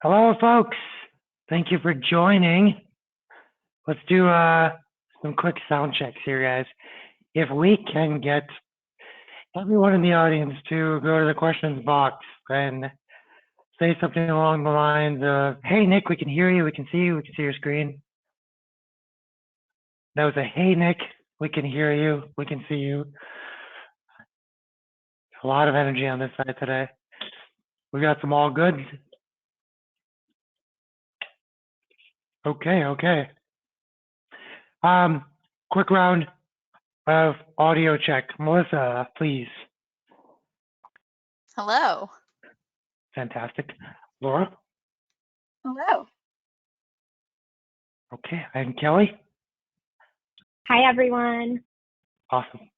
Hello, folks. Thank you for joining. Let's do some quick sound checks here, guys. If we can get everyone in the audience to go to the questions box and say something along the lines of, "Hey, Nick, we can hear you, we can see you, we can see your screen." That was a, "Hey, Nick, we can hear you, we can see you." A lot of energy on this side today. We got some all goods. Okay. Quick round of audio check. Melissa, please. Hello. Fantastic. Laura? Hello. Okay, and Kelly? Hi, everyone. Awesome.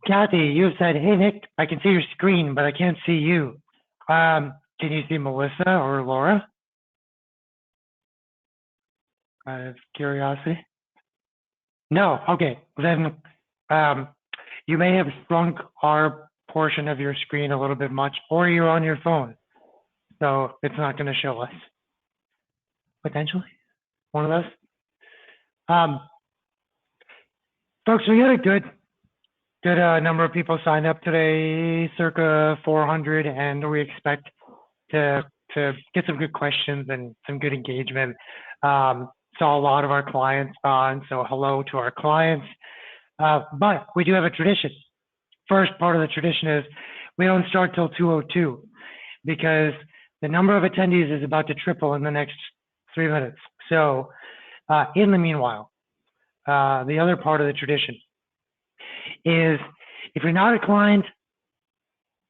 Kathy, you said, "Hey, Nick, I can see your screen, but I can't see you." Can you see Melissa or Laura? Out of curiosity. No, okay. Then you may have shrunk our portion of your screen a little bit much, or you're on your phone. So it's not going to show us. Potentially. One of those. Folks, we had a good number of people signed up today, circa 400, and we expect to get some good questions and some good engagement. Saw a lot of our clients on, so hello to our clients. But we do have a tradition. First part of the tradition is we don't start till 2:02 because the number of attendees is about to triple in the next 3 minutes. So in the meanwhile, the other part of the tradition is if you're not a client,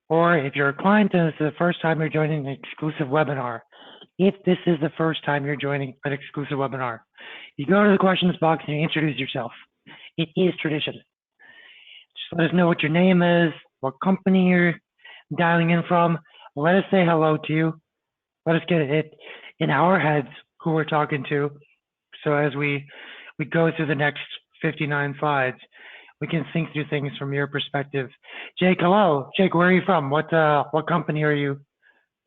or if you're a client and it's the first time you're joining an exclusive webinar, if this is the first time you're joining an exclusive webinar, you go to the questions box and you introduce yourself. It is tradition. Just let us know what your name is, what company you're dialing in from. Let us say hello to you. Let us get it in our heads who we're talking to. So as we go through the next 59 slides, we can think through things from your perspective. Jake, hello. Jake, where are you from? What company are you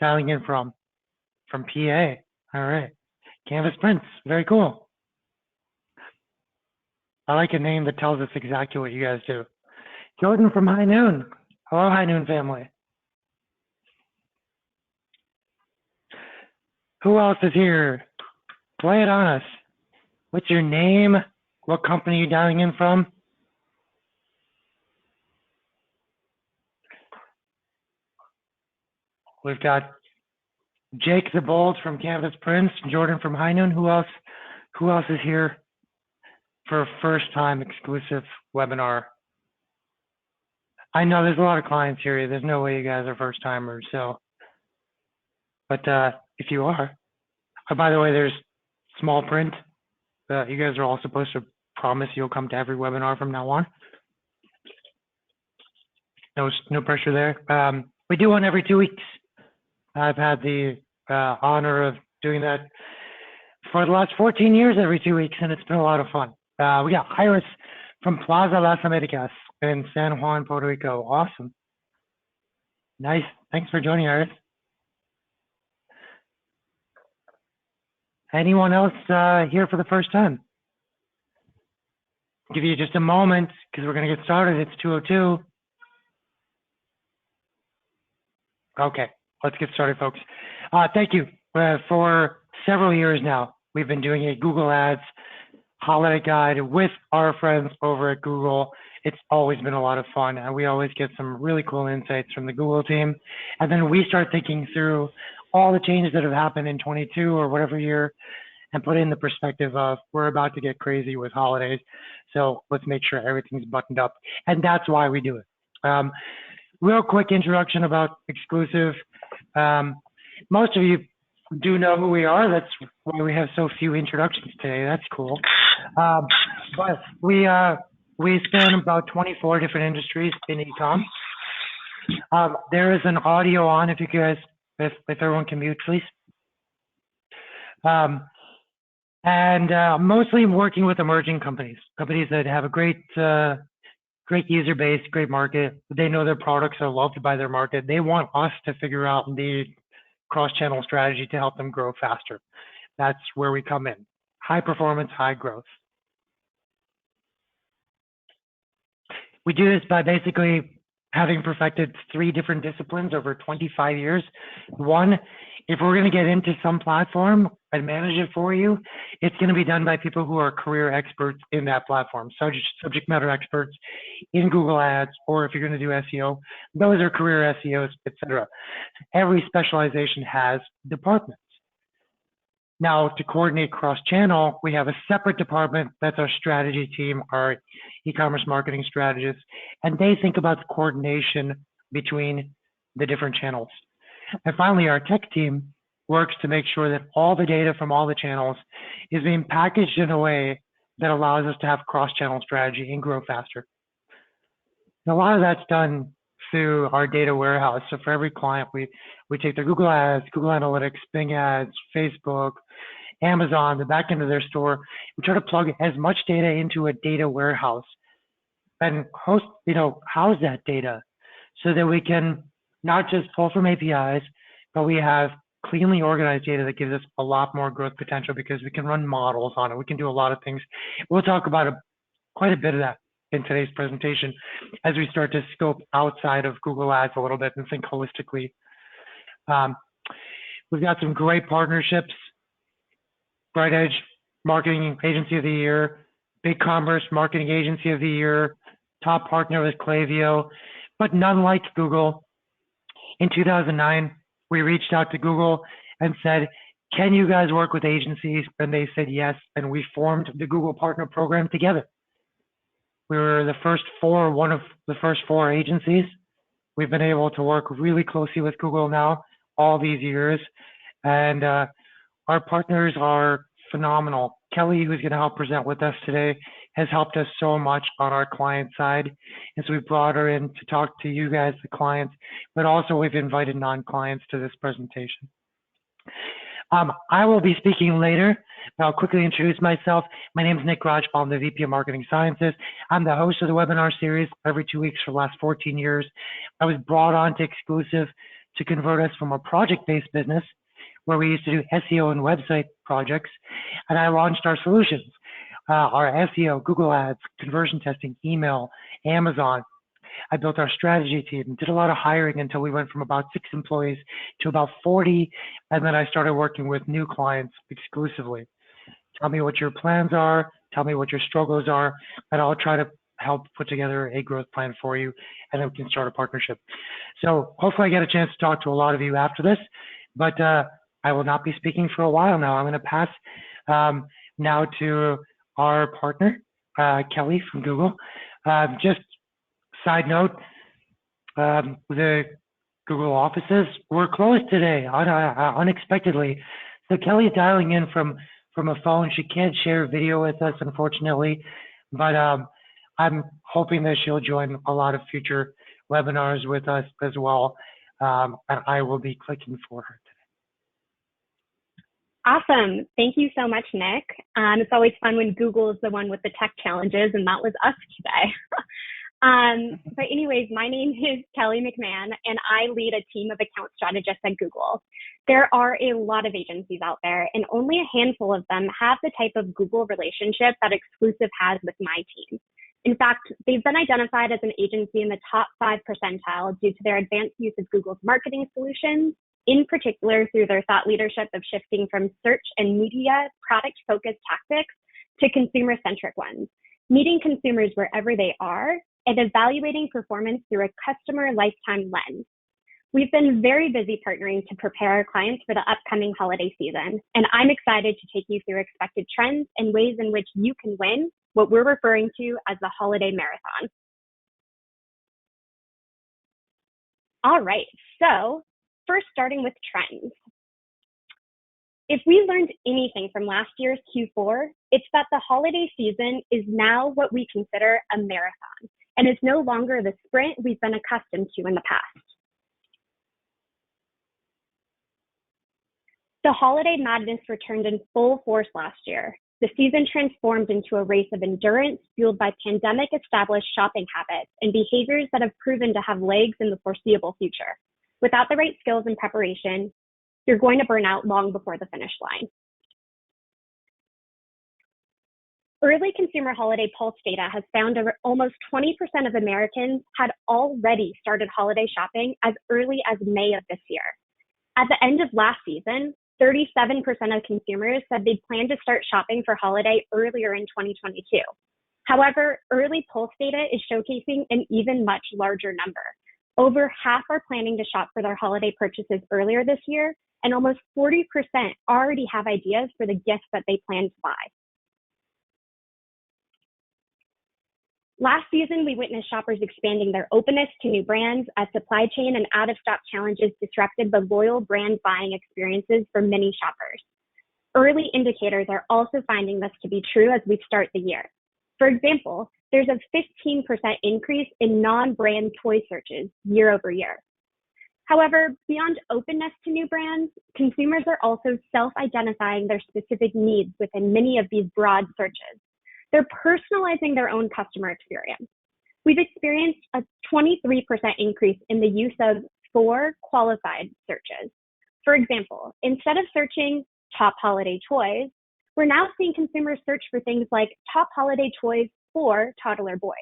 dialing in from? From PA. All right. Canvas Prints. Very cool. I like a name that tells us exactly what you guys do. Jordan from High Noon. Hello, High Noon family. Who else is here? Play it on us. What's your name? What company are you dialing in from? We've got Jake the Bold from Canvas Prints, Jordan from High Noon. Who else is here for a first time exclusive webinar? I know there's a lot of clients here. There's no way you guys are first timers. So, but if you are, by the way, there's small print. You guys are all supposed to promise you'll come to every webinar from now on. No pressure there. We do one every 2 weeks. I've had the honor of doing that for the last 14 years every 2 weeks, and it's been a lot of fun. We got Iris from Plaza Las Americas in San Juan, Puerto Rico. Awesome. Nice. Thanks for joining, Iris. Anyone else here for the first time? Give you just a moment because we're going to get started. It's 2:02. Okay. Let's get started, folks. Thank you. For several years now, we've been doing a Google Ads holiday guide with our friends over at Google. It's always been a lot of fun, and we always get some really cool insights from the Google team. And then we start thinking through all the changes that have happened in 22 or whatever year and put in the perspective of we're about to get crazy with holidays. So let's make sure everything's buttoned up. And that's why we do it. Real quick introduction about Exclusive. Most of you do know who we are. That's why we have so few introductions today. That's cool. But we span about 24 different industries in e-com. There is an audio on if you guys, if everyone can mute, please. And mostly working with emerging companies that have a great user base, great market. They know their products are loved by their market. They want us to figure out the cross-channel strategy to help them grow faster. That's where we come in. High performance, high growth. We do this by basically having perfected 3 different disciplines over 25 years. One, if we're going to get into some platform and manage it for you, it's going to be done by people who are career experts in that platform, subject matter experts in Google Ads, or if you're going to do SEO, those are career SEOs, etc. Every specialization has departments. Now, to coordinate cross-channel, we have a separate department. That's our strategy team, our e-commerce marketing strategists, and they think about the coordination between the different channels. And finally, our tech team works to make sure that all the data from all the channels is being packaged in a way that allows us to have cross-channel strategy and grow faster. And a lot of that's done through our data warehouse. So for every client, we take their Google Ads, Google Analytics, Bing Ads, Facebook, Amazon, the back end of their store. We try to plug as much data into a data warehouse and house that data so that we can not just pull from APIs, but we have cleanly organized data that gives us a lot more growth potential because we can run models on it. We can do a lot of things. We'll talk about quite a bit of that in today's presentation as we start to scope outside of Google Ads a little bit and think holistically. We've got some great partnerships. Bright Edge Marketing Agency of the Year, BigCommerce Marketing Agency of the Year, top partner with Klaviyo, but none like Google. In 2009, we reached out to Google and said, can you guys work with agencies? And they said yes, and we formed the Google Partner Program together. We were one of the first 4 agencies. We've been able to work really closely with Google now all these years, and our partners are phenomenal. Kelly, who's going to help present with us today, has helped us so much on our client side. And so we brought her in to talk to you guys, the clients, but also we've invited non-clients to this presentation. I will be speaking later. I'll quickly introduce myself. My name is Nick Raj. I'm the VP of Marketing Sciences. I'm the host of the webinar series every 2 weeks for the last 14 years. I was brought on to Exclusive to convert us from a project-based business where we used to do SEO and website projects, and I launched our solutions, our SEO, Google Ads, conversion testing, email, Amazon. I built our strategy team, did a lot of hiring until we went from about 6 employees to about 40, and then I started working with new clients exclusively. Tell me what your plans are, tell me what your struggles are, and I'll try to help put together a growth plan for you, and then we can start a partnership. So hopefully I get a chance to talk to a lot of you after this, but I will not be speaking for a while now. I'm going to pass now to our partner, Kelly from Google. Just side note, the Google offices were closed today unexpectedly. So Kelly's dialing in from a phone. She can't share video with us, unfortunately, but I'm hoping that she'll join a lot of future webinars with us as well. And I will be clicking for her today. Awesome. Thank you so much, Nick. It's always fun when Google is the one with the tech challenges, and that was us today. But anyways, my name is Kelly McMahon, and I lead a team of account strategists at Google. There are a lot of agencies out there, and only a handful of them have the type of Google relationship that Exclusive has with my team. In fact, they've been identified as an agency in the top 5 percentile due to their advanced use of Google's marketing solutions, in particular through their thought leadership of shifting from search and media product-focused tactics to consumer-centric ones, meeting consumers wherever they are and evaluating performance through a customer lifetime lens. We've been very busy partnering to prepare our clients for the upcoming holiday season, and I'm excited to take you through expected trends and ways in which you can win what we're referring to as the holiday marathon. All right, so first starting with trends. If we learned anything from last year's Q4, it's that the holiday season is now what we consider a marathon, and it's no longer the sprint we've been accustomed to in the past. The holiday madness returned in full force last year. The season transformed into a race of endurance fueled by pandemic-established shopping habits and behaviors that have proven to have legs in the foreseeable future. Without the right skills and preparation, You're going to burn out long before the finish line. Early consumer holiday pulse data has found almost 20% of Americans had already started holiday shopping as early as May of this year. At the end of last season, 37% of consumers said they planned to start shopping for holiday earlier in 2022. However, early pulse data is showcasing an even much larger number. Over half are planning to shop for their holiday purchases earlier this year, and almost 40% already have ideas for the gifts that they plan to buy. Last season, we witnessed shoppers expanding their openness to new brands as supply chain and out-of-stock challenges disrupted the loyal brand buying experiences for many shoppers. Early indicators are also finding this to be true as we start the year. For example, there's a 15% increase in non-brand toy searches year over year. However, beyond openness to new brands, consumers are also self-identifying their specific needs within many of these broad searches. They're personalizing their own customer experience. We've experienced a 23% increase in the use of for qualified searches. For example, instead of searching top holiday toys, we're now seeing consumers search for things like top holiday toys for toddler boys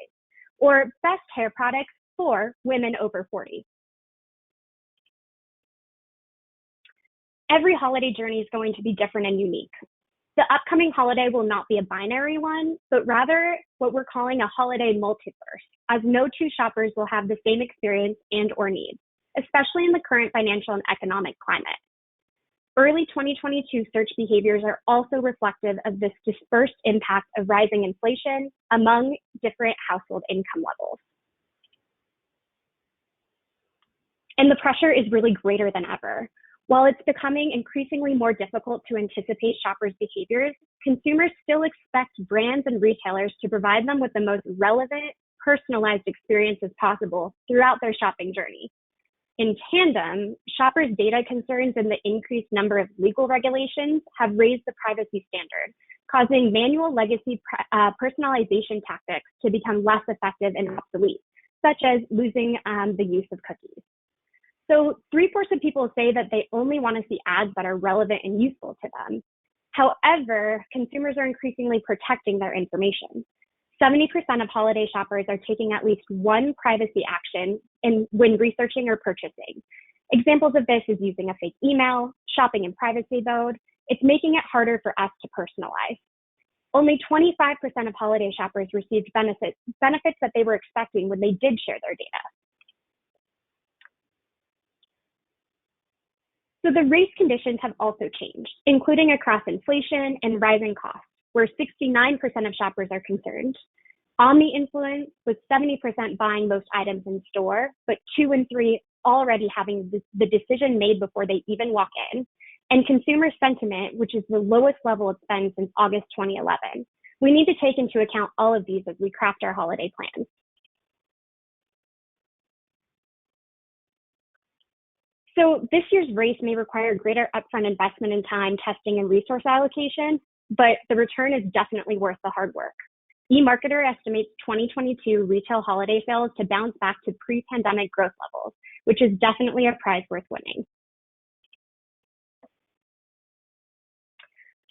or best hair products for women over 40. Every holiday journey is going to be different and unique. The upcoming holiday will not be a binary one, but rather what we're calling a holiday multiverse, as no two shoppers will have the same experience and or needs, especially in the current financial and economic climate. Early 2022 search behaviors are also reflective of this dispersed impact of rising inflation among different household income levels. And the pressure is really greater than ever. While it's becoming increasingly more difficult to anticipate shoppers' behaviors, consumers still expect brands and retailers to provide them with the most relevant, personalized experiences possible throughout their shopping journey. In tandem, shoppers' data concerns and the increased number of legal regulations have raised the privacy standard, causing manual legacy personalization tactics to become less effective and obsolete, such as losing the use of cookies. So 3/4 of people say that they only want to see ads that are relevant and useful to them. However, consumers are increasingly protecting their information. 70% of holiday shoppers are taking at least one privacy action when researching or purchasing. Examples of this is using a fake email, shopping in privacy mode. It's making it harder for us to personalize. Only 25% of holiday shoppers received benefits that they were expecting when they did share their data. So the race conditions have also changed, including across inflation and rising costs, where 69% of shoppers are concerned. Omni-influence, with 70% buying most items in store, but 2 in 3 already having the decision made before they even walk in. And consumer sentiment, which is the lowest level it's been since August 2011. We need to take into account all of these as we craft our holiday plans. So this year's race may require greater upfront investment in time, testing, and resource allocation, but the return is definitely worth the hard work. eMarketer estimates 2022 retail holiday sales to bounce back to pre-pandemic growth levels, which is definitely a prize worth winning.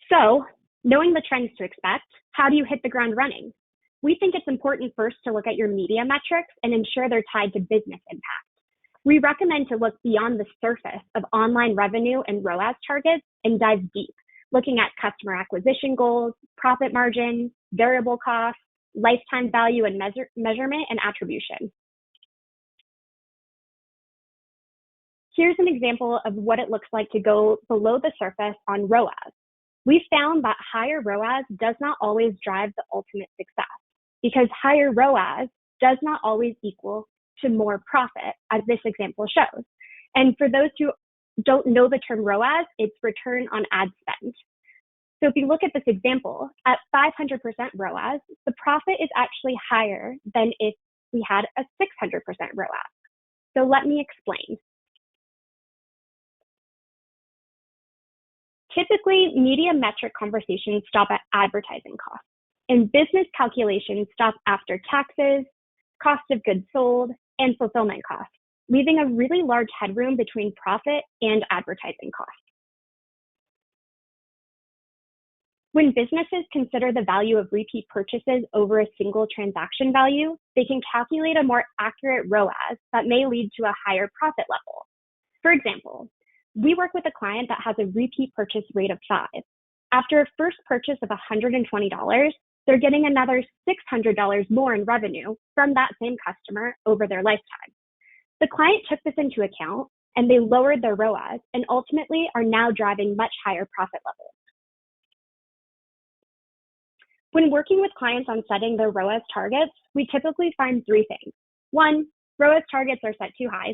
So, knowing the trends to expect, how do you hit the ground running? We think it's important first to look at your media metrics and ensure they're tied to business impact. We recommend to look beyond the surface of online revenue and ROAS targets and dive deep, looking at customer acquisition goals, profit margins, variable costs, lifetime value and measurement and attribution. Here's an example of what it looks like to go below the surface on ROAS. We found that higher ROAS does not always drive the ultimate success, because higher ROAS does not always equal to more profit, as this example shows. And for those who don't know the term ROAS, it's return on ad spend. So if you look at this example, at 500% ROAS, the profit is actually higher than if we had a 600% ROAS. So let me explain. Typically, media metric conversations stop at advertising costs, and business calculations stop after taxes, cost of goods sold, and fulfillment costs. leaving a really large headroom between profit and advertising costs. When businesses consider the value of repeat purchases over a single transaction value, they can calculate a more accurate ROAS that may lead to a higher profit level. For example, we work with a client that has a repeat purchase rate of 5. After a first purchase of $120, they're getting another $600 more in revenue from that same customer over their lifetime. The client took this into account and they lowered their ROAS and ultimately are now driving much higher profit levels. When working with clients on setting their ROAS targets, we typically find 3 things. 1, ROAS targets are set too high.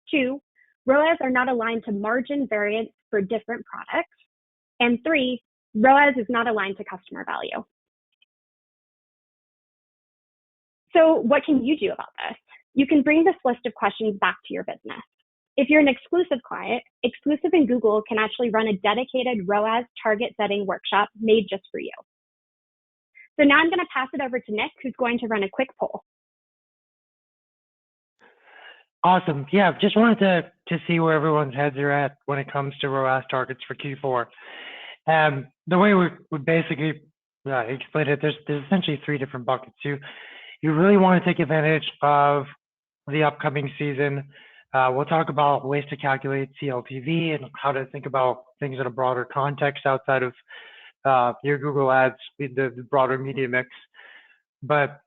2, ROAS are not aligned to margin variance for different products. And 3, ROAS is not aligned to customer value. So what can you do about this? You can bring this list of questions back to your business. If you're an exclusive client, Exclusive and Google can actually run a dedicated ROAS target setting workshop made just for you. So now I'm going to pass it over to Nick, who's going to run a quick poll. Awesome. Yeah, just wanted to see where everyone's heads are at when it comes to ROAS targets for Q4. The way we basically explain it, there's essentially 3 different buckets. You really want to take advantage of the upcoming season. We'll talk about ways to calculate CLTV and how to think about things in a broader context outside of your Google ads, the broader Mediamix. But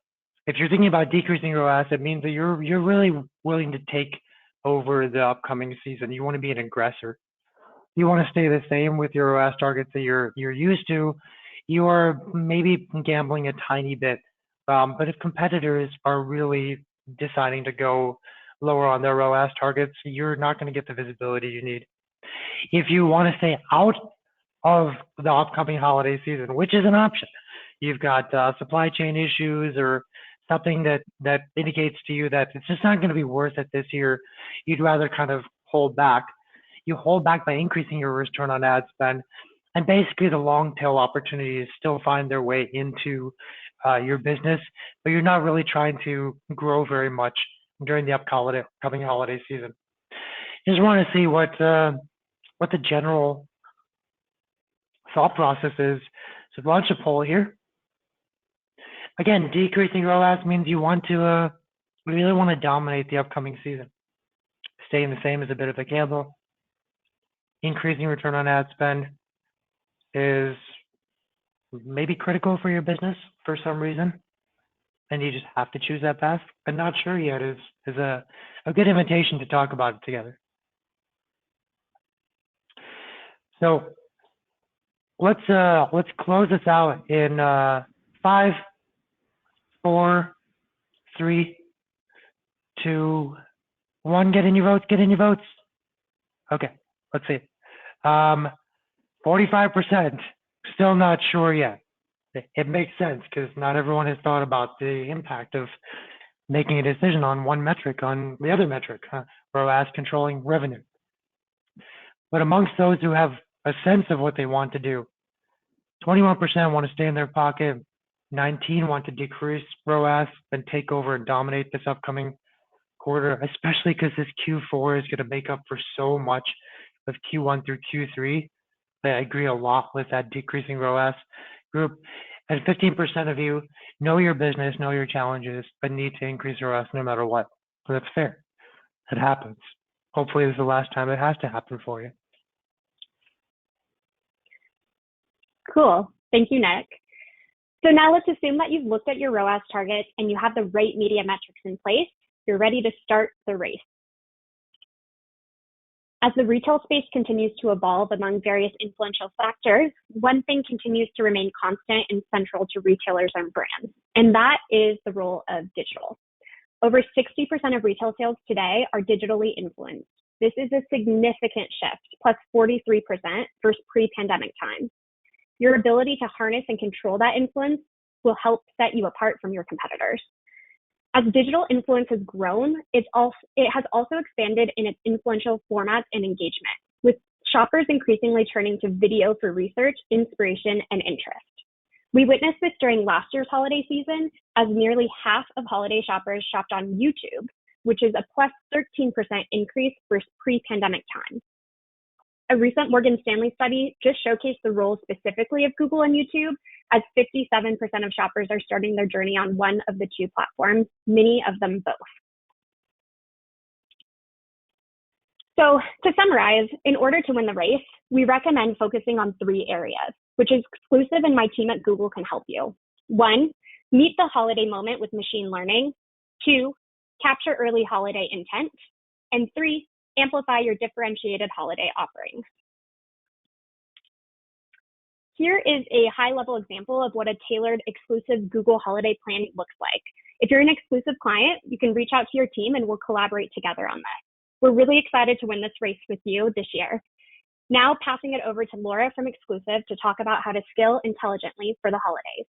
if you're thinking about decreasing ROAS, it means that you're really willing to take over the upcoming season. You want to be an aggressor. You want to stay the same with your ROAS targets that you're used to. You are maybe gambling a tiny bit. But if competitors are really deciding to go lower on their ROAS targets, you're not going to get the visibility you need. If you want to stay out of the upcoming holiday season, which is an option, you've got supply chain issues or something that indicates to you that it's just not going to be worth it this year, you'd rather kind of hold back. You hold back by increasing your return on ad spend, and basically the long tail opportunities still find their way into your business, but you're not really trying to grow very much during the upcoming holiday season. Just want to see what the general thought process is. So launch a poll here. Again, decreasing ROAS means you want to really want to dominate the upcoming season. Staying the same is a bit of a gamble. Increasing return on ad spend is maybe critical for your business for some reason, and you just have to choose that path. But not sure yet is a good invitation to talk about it together. So let's close this out in 5, 4, 3, 2, 1. Get in your votes. Get in your votes. Okay, let's see. 45%. Still not sure yet. It makes sense because not everyone has thought about the impact of making a decision on one metric on the other metric, ROAS controlling revenue. But amongst those who have a sense of what they want to do, 21% want to stay in their pocket, 19% want to decrease ROAS and take over and dominate this upcoming quarter, especially because this Q4 is going to make up for so much of Q1 through Q3. I agree a lot with that decreasing ROAS group. And 15% of you know your business, know your challenges, but need to increase ROAS no matter what. So that's fair. It happens. Hopefully this is the last time it has to happen for you. Cool. Thank you, Nick. So now let's assume that you've looked at your ROAS target and you have the right media metrics in place. You're ready to start the race. As the retail space continues to evolve among various influential factors, one thing continues to remain constant and central to retailers and brands, and that is the role of digital. Over 60% of retail sales today are digitally influenced. This is a significant shift, plus 43% versus pre-pandemic times. Your ability to harness and control that influence will help set you apart from your competitors. As digital influence has grown, it has also expanded in its influential formats and engagement, with shoppers increasingly turning to video for research, inspiration, and interest. We witnessed this during last year's holiday season, as nearly half of holiday shoppers shopped on YouTube, which is a plus 13% increase versus pre-pandemic times. A recent Morgan Stanley study just showcased the role specifically of Google and YouTube, as 57% of shoppers are starting their journey on one of the two platforms, many of them both. So to summarize, in order to win the race, we recommend focusing on 3 areas, which is Exclusive and my team at Google can help you. 1, meet the holiday moment with machine learning. 2, capture early holiday intent. And 3, amplify your differentiated holiday offerings. Here is a high-level example of what a tailored exclusive Google holiday plan looks like. If you're an exclusive client, you can reach out to your team and we'll collaborate together on that. We're really excited to win this race with you this year. Now passing it over to Laura from Exclusive to talk about how to scale intelligently for the holidays.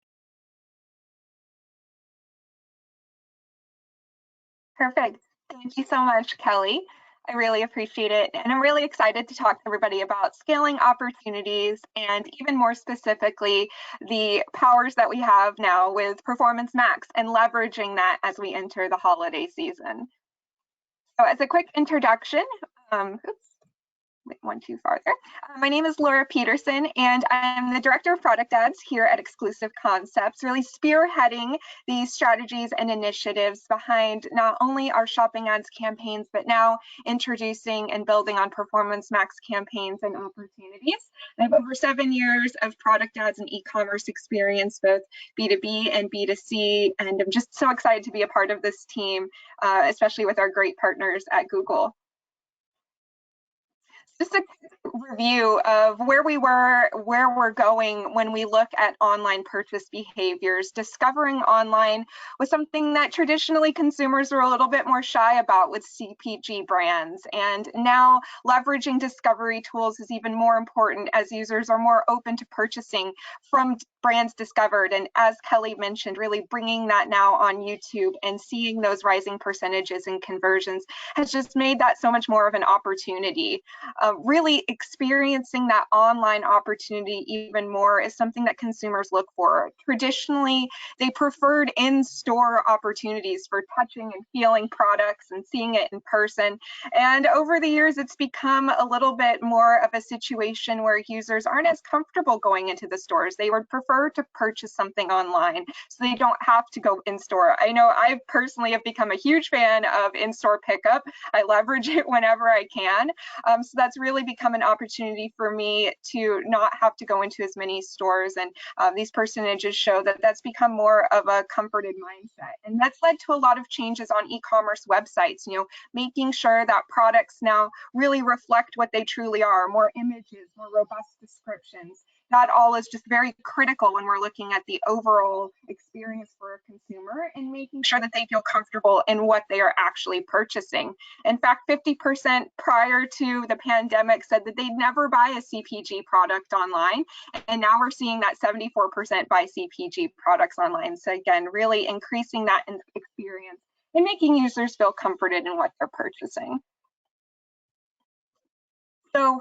Perfect. Thank you so much, Kelly. I really appreciate it. And I'm really excited to talk to everybody about scaling opportunities and even more specifically, the powers that we have now with Performance Max and leveraging that as we enter the holiday season. So as a quick introduction, one too farther. My name is Laura Peterson, and I'm the Director of Product Ads here at Exclusive Concepts, really spearheading these strategies and initiatives behind not only our shopping ads campaigns, but now introducing and building on Performance Max campaigns and opportunities. I have over 7 years of product ads and e-commerce experience, both B2B and B2C, and I'm just so excited to be a part of this team, especially with our great partners at Google. Just a review of where we were, where we're going when we look at online purchase behaviors. Discovering online was something that traditionally consumers were a little bit more shy about with CPG brands. And now leveraging discovery tools is even more important as users are more open to purchasing from brands discovered. And as Kelly mentioned, really bringing that now on YouTube and seeing those rising percentages in conversions has just made that so much more of an opportunity. Really experiencing that online opportunity even more is something that consumers look for. Traditionally, they preferred in-store opportunities for touching and feeling products and seeing it in person. And over the years, it's become a little bit more of a situation where users aren't as comfortable going into the stores. They would prefer to purchase something online so they don't have to go in-store. I know I personally have become a huge fan of in-store pickup. I leverage it whenever I can. So that's really become an opportunity for me to not have to go into as many stores, and these percentages show that that's become more of a comforted mindset, and that's led to a lot of changes on e-commerce websites, making sure that products now really reflect what they truly are, more images, more robust descriptions. That all is just very critical when we're looking at the overall experience for a consumer and making sure that they feel comfortable in what they are actually purchasing. In fact, 50% prior to the pandemic said that they'd never buy a CPG product online. And now we're seeing that 74% buy CPG products online. So again, really increasing that experience and making users feel comforted in what they're purchasing. So,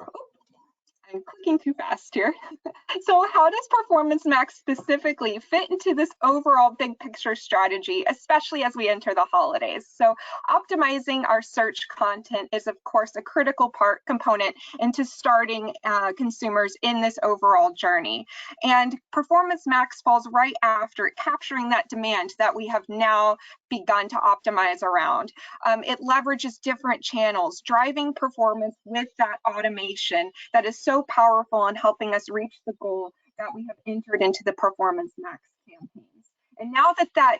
I'm clicking too fast here. So how does Performance Max specifically fit into this overall big picture strategy, especially as we enter the holidays? So optimizing our search content is, of course, a critical component into starting consumers in this overall journey. And Performance Max falls right after capturing that demand that we have now begun to optimize around. It leverages different channels, driving performance with that automation that is so powerful in helping us reach the goal that we have entered into the Performance Max campaigns. And now that that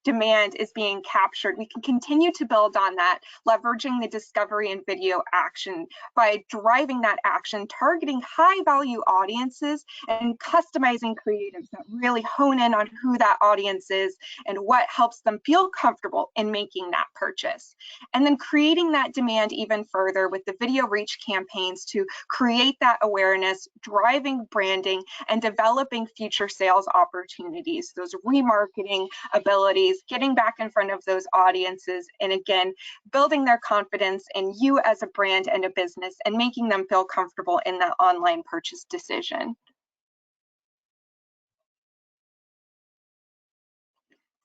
demand is being captured, we can continue to build on that, leveraging the discovery and video action by driving that action, targeting high value audiences and customizing creatives that really hone in on who that audience is and what helps them feel comfortable in making that purchase. And then creating that demand even further with the video reach campaigns to create that awareness, driving branding, and developing future sales opportunities, those remarketing abilities, getting back in front of those audiences, and again, building their confidence in you as a brand and a business and making them feel comfortable in that online purchase decision.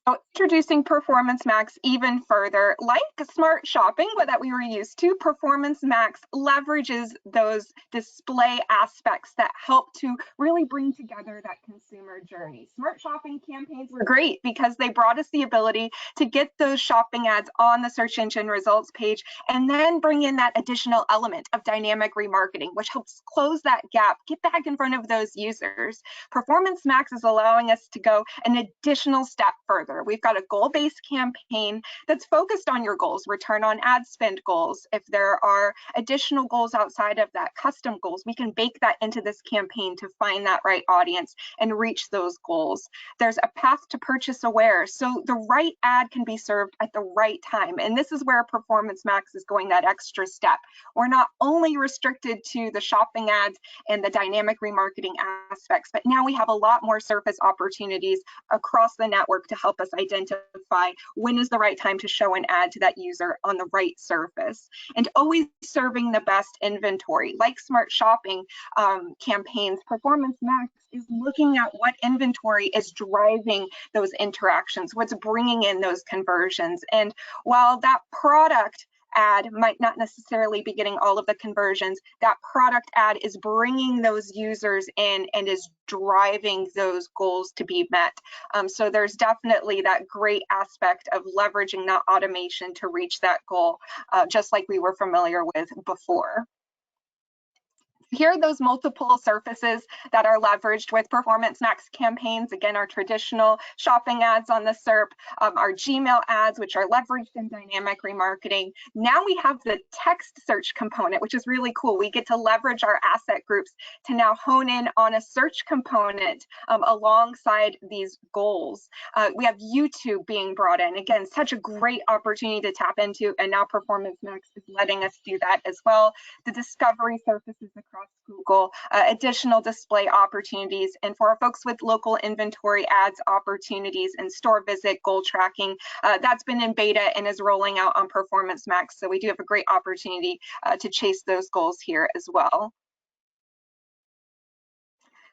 Introducing Performance Max even further, like smart shopping that we were used to, Performance Max leverages those display aspects that help to really bring together that consumer journey. Smart shopping campaigns were great because they brought us the ability to get those shopping ads on the search engine results page and then bring in that additional element of dynamic remarketing, which helps close that gap, get back in front of those users. Performance Max is allowing us to go an additional step further. We've got a goal-based campaign that's focused on your goals, return on ad spend goals. If there are additional goals outside of that, custom goals, we can bake that into this campaign to find that right audience and reach those goals. There's a path to purchase aware, so the right ad can be served at the right time. And this is where Performance Max is going that extra step. We're not only restricted to the shopping ads and the dynamic remarketing aspects, but now we have a lot more surface opportunities across the network to help us identify when is the right time to show an ad to that user on the right surface, and always serving the best inventory. Like smart shopping campaigns, Performance Max is looking at what inventory is driving those interactions, what's bringing in those conversions. And while that product ad might not necessarily be getting all of the conversions, that product ad is bringing those users in and is driving those goals to be met. So there's definitely that great aspect of leveraging that automation to reach that goal, just like we were familiar with before. Here are those multiple surfaces that are leveraged with Performance Max campaigns. Again, our traditional shopping ads on the SERP, our Gmail ads, which are leveraged in dynamic remarketing. Now we have the text search component, which is really cool. We get to leverage our asset groups to now hone in on a search component alongside these goals. We have YouTube being brought in. Again, such a great opportunity to tap into, and now Performance Max is letting us do that as well. The discovery surfaces across Google, additional display opportunities, and for our folks with local inventory ads opportunities and store visit goal tracking, that's been in beta and is rolling out on Performance Max. So we do have a great opportunity to chase those goals here as well.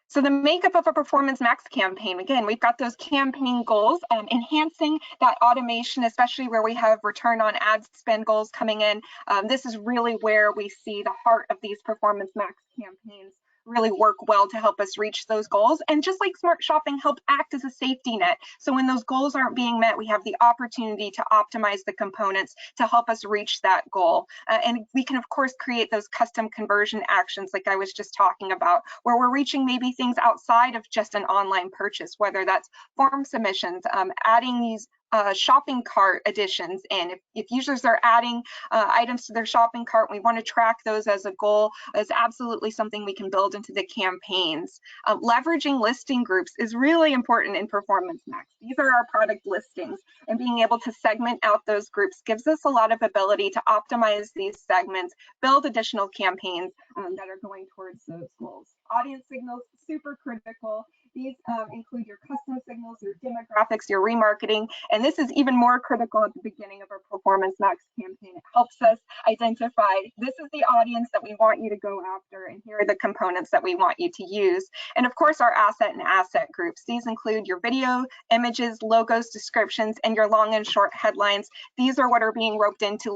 So the makeup of a Performance Max campaign, again, we've got those campaign goals, enhancing that automation, especially where we have return on ad spend goals coming in. This is really where we see the heart of these Performance Max campaigns really work well to help us reach those goals. And just like smart shopping, help act as a safety net. So when those goals aren't being met, we have the opportunity to optimize the components to help us reach that goal. And we can, of course, create those custom conversion actions like I was just talking about, where we're reaching maybe things outside of just an online purchase, whether that's form submissions, adding these shopping cart additions in. If users are adding items to their shopping cart, we want to track those as a goal, is absolutely something we can build into the campaigns. Leveraging listing groups is really important in Performance Max. These are our product listings, and being able to segment out those groups gives us a lot of ability to optimize these segments, build additional campaigns that are going towards those goals. Audience signals, super critical. These include your custom signals, your demographics, your remarketing, and this is even more critical at the beginning of our Performance Max campaign. It helps us identify this is the audience that we want you to go after, and here are the components that we want you to use. And of course, our asset and asset groups. These include your video, images, logos, descriptions, and your long and short headlines. These are what are being roped into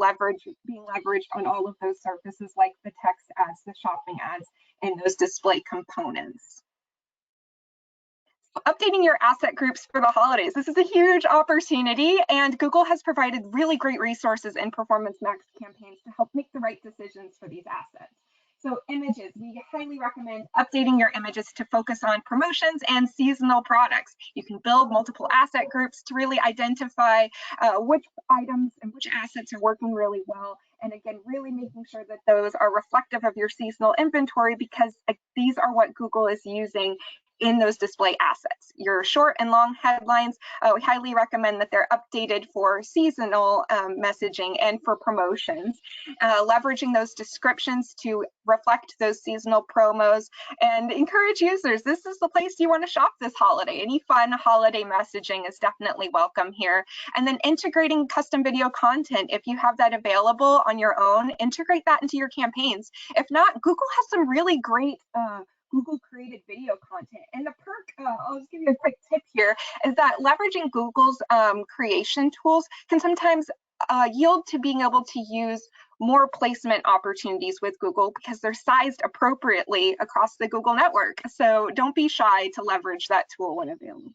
being leveraged on all of those surfaces like the text ads, the shopping ads, and those display components. Updating your asset groups for the holidays. This is a huge opportunity, and Google has provided really great resources in Performance Max campaigns to help make the right decisions for these assets. So images, we highly recommend updating your images to focus on promotions and seasonal products. You can build multiple asset groups to really identify which items and which assets are working really well. And again, really making sure that those are reflective of your seasonal inventory, because these are what Google is using in those display assets. Your short and long headlines, we highly recommend that they're updated for seasonal messaging and for promotions. Leveraging those descriptions to reflect those seasonal promos, and encourage users, this is the place you want to shop this holiday. Any fun holiday messaging is definitely welcome here. And then integrating custom video content. If you have that available on your own, integrate that into your campaigns. If not, Google has some really great Google created video content. And the perk, I'll just give you a quick tip here, is that leveraging Google's creation tools can sometimes yield to being able to use more placement opportunities with Google because they're sized appropriately across the Google network. So don't be shy to leverage that tool when available.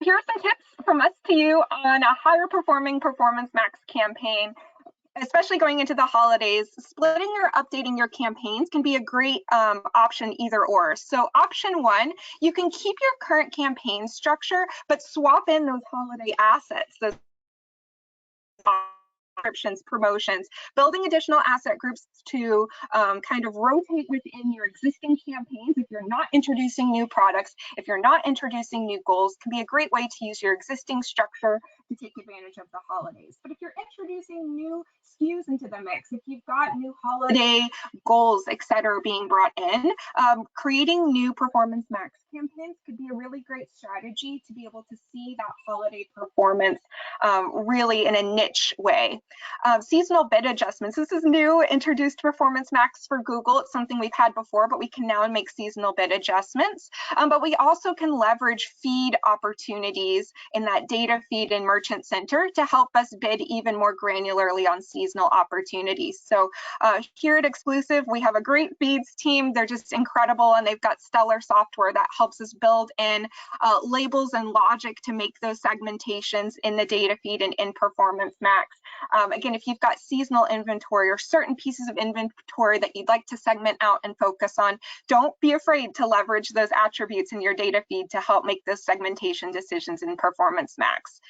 Here are some tips from us to you on a higher performing Performance Max campaign, especially going into the holidays. Splitting or updating your campaigns can be a great option either or. So option one, you can keep your current campaign structure, but swap in those holiday assets, those subscriptions, promotions, building additional asset groups to kind of rotate within your existing campaigns. If you're not introducing new products, if you're not introducing new goals, can be a great way to use your existing structure to take advantage of the holidays. But if you're introducing new SKUs into the mix, if you've got new holiday goals, etc., being brought in, creating new Performance Max campaigns could be a really great strategy to be able to see that holiday performance really in a niche way. Seasonal bid adjustments. This is new, introduced Performance Max for Google. It's something we've had before, but we can now make seasonal bid adjustments. But we also can leverage feed opportunities in that data feed in Merchant Center to help us bid even more granularly on seasonal opportunities. So here at Exclusive, we have a great feeds team. They're just incredible, and they've got stellar software that helps us build in labels and logic to make those segmentations in the data feed and in Performance Max. Again, if you've got seasonal inventory or certain pieces of inventory that you'd like to segment out and focus on, don't be afraid to leverage those attributes in your data feed to help make those segmentation decisions in Performance Max.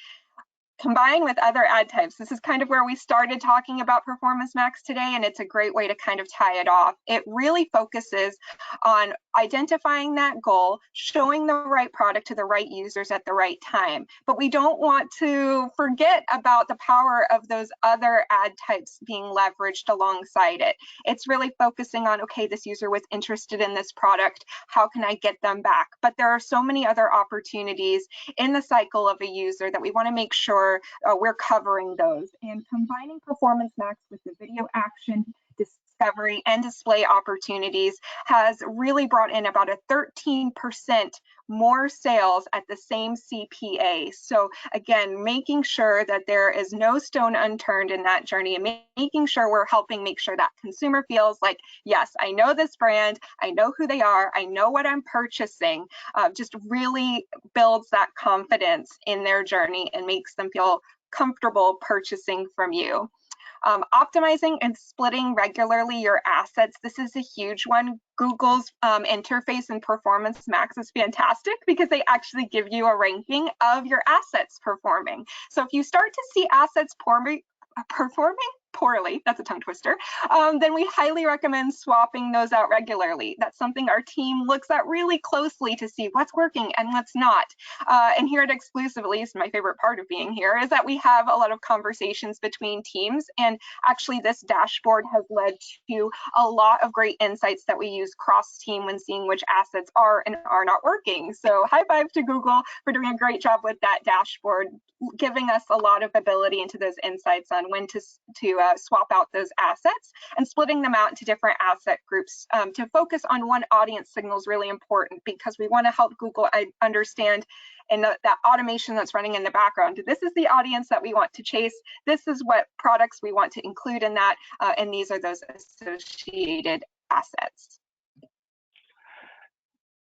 Combine with other ad types. This is kind of where we started talking about Performance Max today, and it's a great way to kind of tie it off. It really focuses on identifying that goal, showing the right product to the right users at the right time. But we don't want to forget about the power of those other ad types being leveraged alongside it. It's really focusing on, okay, this user was interested in this product, how can I get them back? But there are so many other opportunities in the cycle of a user that we want to make sure we're covering those. And combining Performance Max with the video action, discovery, and display opportunities has really brought in about a 13% more sales at the same CPA. So again, making sure that there is no stone unturned in that journey, and making sure we're helping make sure that consumer feels like, yes, I know this brand, I know who they are, I know what I'm purchasing, just really builds that confidence in their journey and makes them feel comfortable purchasing from you. Optimizing and splitting regularly your assets. This is a huge one. Google's interface in Performance Max is fantastic because they actually give you a ranking of your assets performing. So if you start to see assets performing poorly, that's a tongue twister, then we highly recommend swapping those out regularly. That's something our team looks at really closely to see what's working and what's not. And here at Exclusive, at least my favorite part of being here, is that we have a lot of conversations between teams, and actually this dashboard has led to a lot of great insights that we use cross-team when seeing which assets are and are not working. So high five to Google for doing a great job with that dashboard, giving us a lot of ability into those insights on when to swap out those assets, and splitting them out into different asset groups to focus on one audience signal is really important, because we want to help Google understand and that automation that's running in the background. This is the audience that we want to chase. This is what products we want to include in that, and these are those associated assets.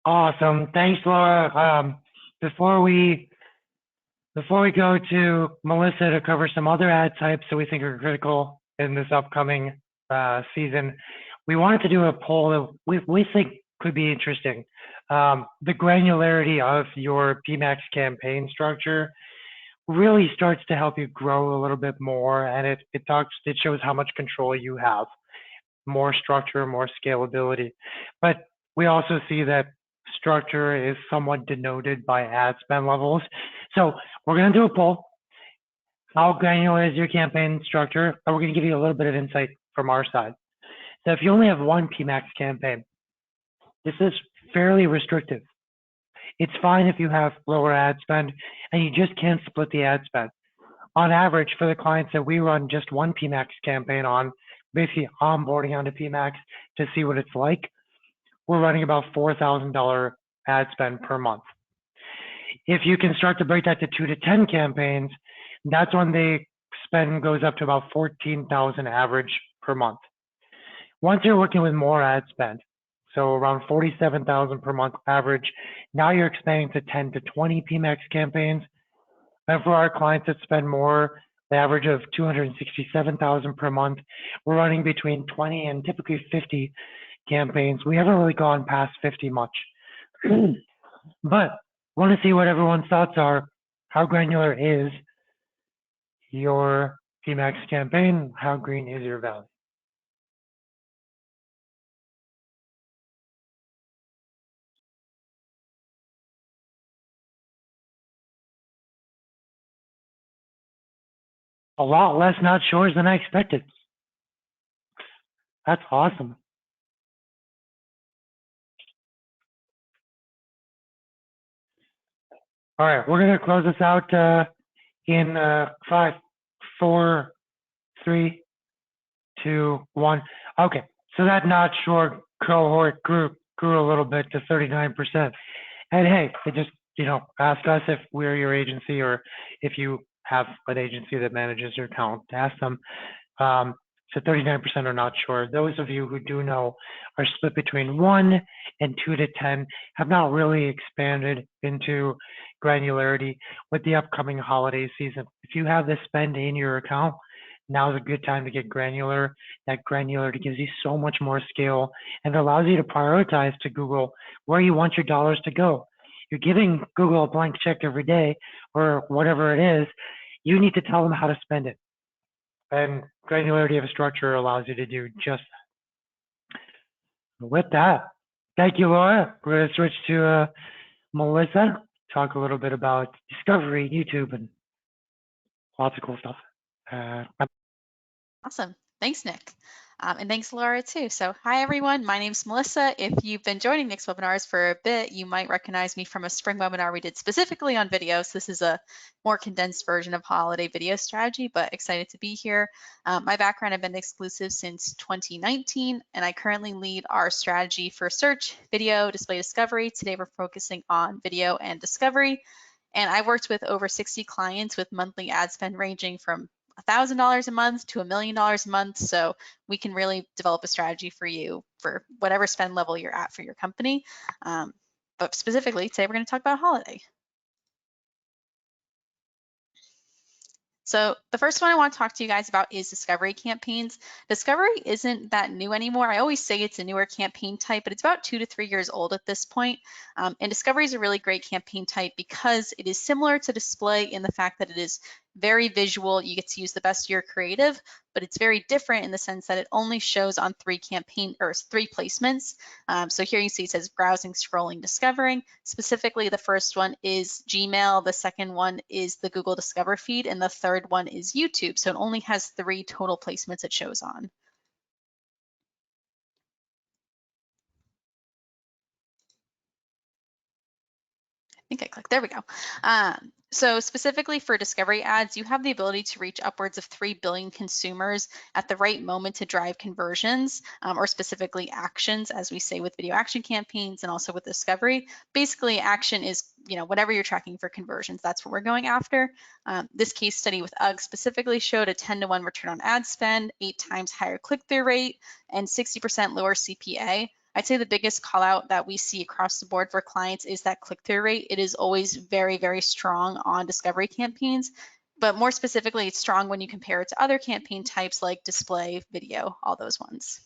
Awesome, thanks, Laura. Before we go to Melissa to cover some other ad types that we think are critical in this upcoming season, we wanted to do a poll that we think could be interesting. The granularity of your Pmex campaign structure really starts to help you grow a little bit more, and it shows how much control you have, more structure, more scalability. But we also see that structure is somewhat denoted by ad spend levels. So we're going to do a poll. How granular is your campaign structure? And we're going to give you a little bit of insight from our side. So if you only have one Pmex campaign, this is fairly restrictive. It's fine if you have lower ad spend and you just can't split the ad spend. On average, for the clients that we run just one Pmex campaign on, basically onboarding onto Pmex to see what it's like, we're running about $4,000 ad spend per month. If you can start to break that to 2 to 10 campaigns, that's when the spend goes up to about 14,000 average per month. Once you're working with more ad spend, so around 47,000 per month average, now you're expanding to 10 to 20 Pmex campaigns. And for our clients that spend more, the average of 267,000 per month, we're running between 20 and typically 50 campaigns. We haven't really gone past 50 much. But want to see what everyone's thoughts are. How granular is your Pmex campaign? How green is your valley? A lot less not sures than I expected. That's awesome. All right, we're gonna close this out in 5, 4, 3, 2, 1. Okay, so that not sure cohort grew a little bit to 39%. And hey, it just, ask us if we're your agency or if you have an agency that manages your account. Ask them. So 39% are not sure. Those of you who do know are split between 1 and 2 to 10, have not really expanded into granularity with the upcoming holiday season. If you have this spend in your account, now's a good time to get granular. That granularity gives you so much more scale and allows you to prioritize to Google where you want your dollars to go. You're giving Google a blank check every day or whatever it is. You need to tell them how to spend it. And granularity of a structure allows you to do just that. With that, thank you, Laura. We're going to switch to Melissa, talk a little bit about discovery, YouTube, and lots of cool stuff. Awesome. Thanks, Nick. And thanks, Laura, too. So hi, everyone. My name's Melissa. If you've been joining Nick's webinars for a bit, you might recognize me from a spring webinar we did specifically on video. So this is a more condensed version of holiday video strategy, but excited to be here. My background, I've been exclusive since 2019, and I currently lead our strategy for search, video, display discovery. Today, we're focusing on video and discovery. And I've worked with over 60 clients with monthly ad spend ranging from $1,000 a month to $1 million a month. So we can really develop a strategy for you for whatever spend level you're at for your company. But specifically today, we're going to talk about holiday. So the first one I want to talk to you guys about is discovery campaigns. Discovery isn't that new anymore. I always say it's a newer campaign type, but it's about 2 to 3 years old at this point. And discovery is a really great campaign type because it is similar to display in the fact that it is very visual. You get to use the best of your creative, but it's very different in the sense that it only shows on 3 placements. So here you see it says browsing, scrolling, discovering. Specifically, the first one is Gmail, the second one is the Google Discover feed, and the third one is YouTube. So it only has 3 total placements it shows on. I think I clicked, there we go. So specifically for discovery ads, you have the ability to reach upwards of 3 billion consumers at the right moment to drive conversions, or specifically actions, as we say with video action campaigns and also with discovery. Basically, action is, whatever you're tracking for conversions, that's what we're going after. This case study with UGG specifically showed a 10-to-1 return on ad spend, 8 times higher click-through rate, and 60% lower CPA. I'd say the biggest call out that we see across the board for clients is that click-through rate. It is always very, very strong on discovery campaigns, but more specifically, it's strong when you compare it to other campaign types like display, video, all those ones.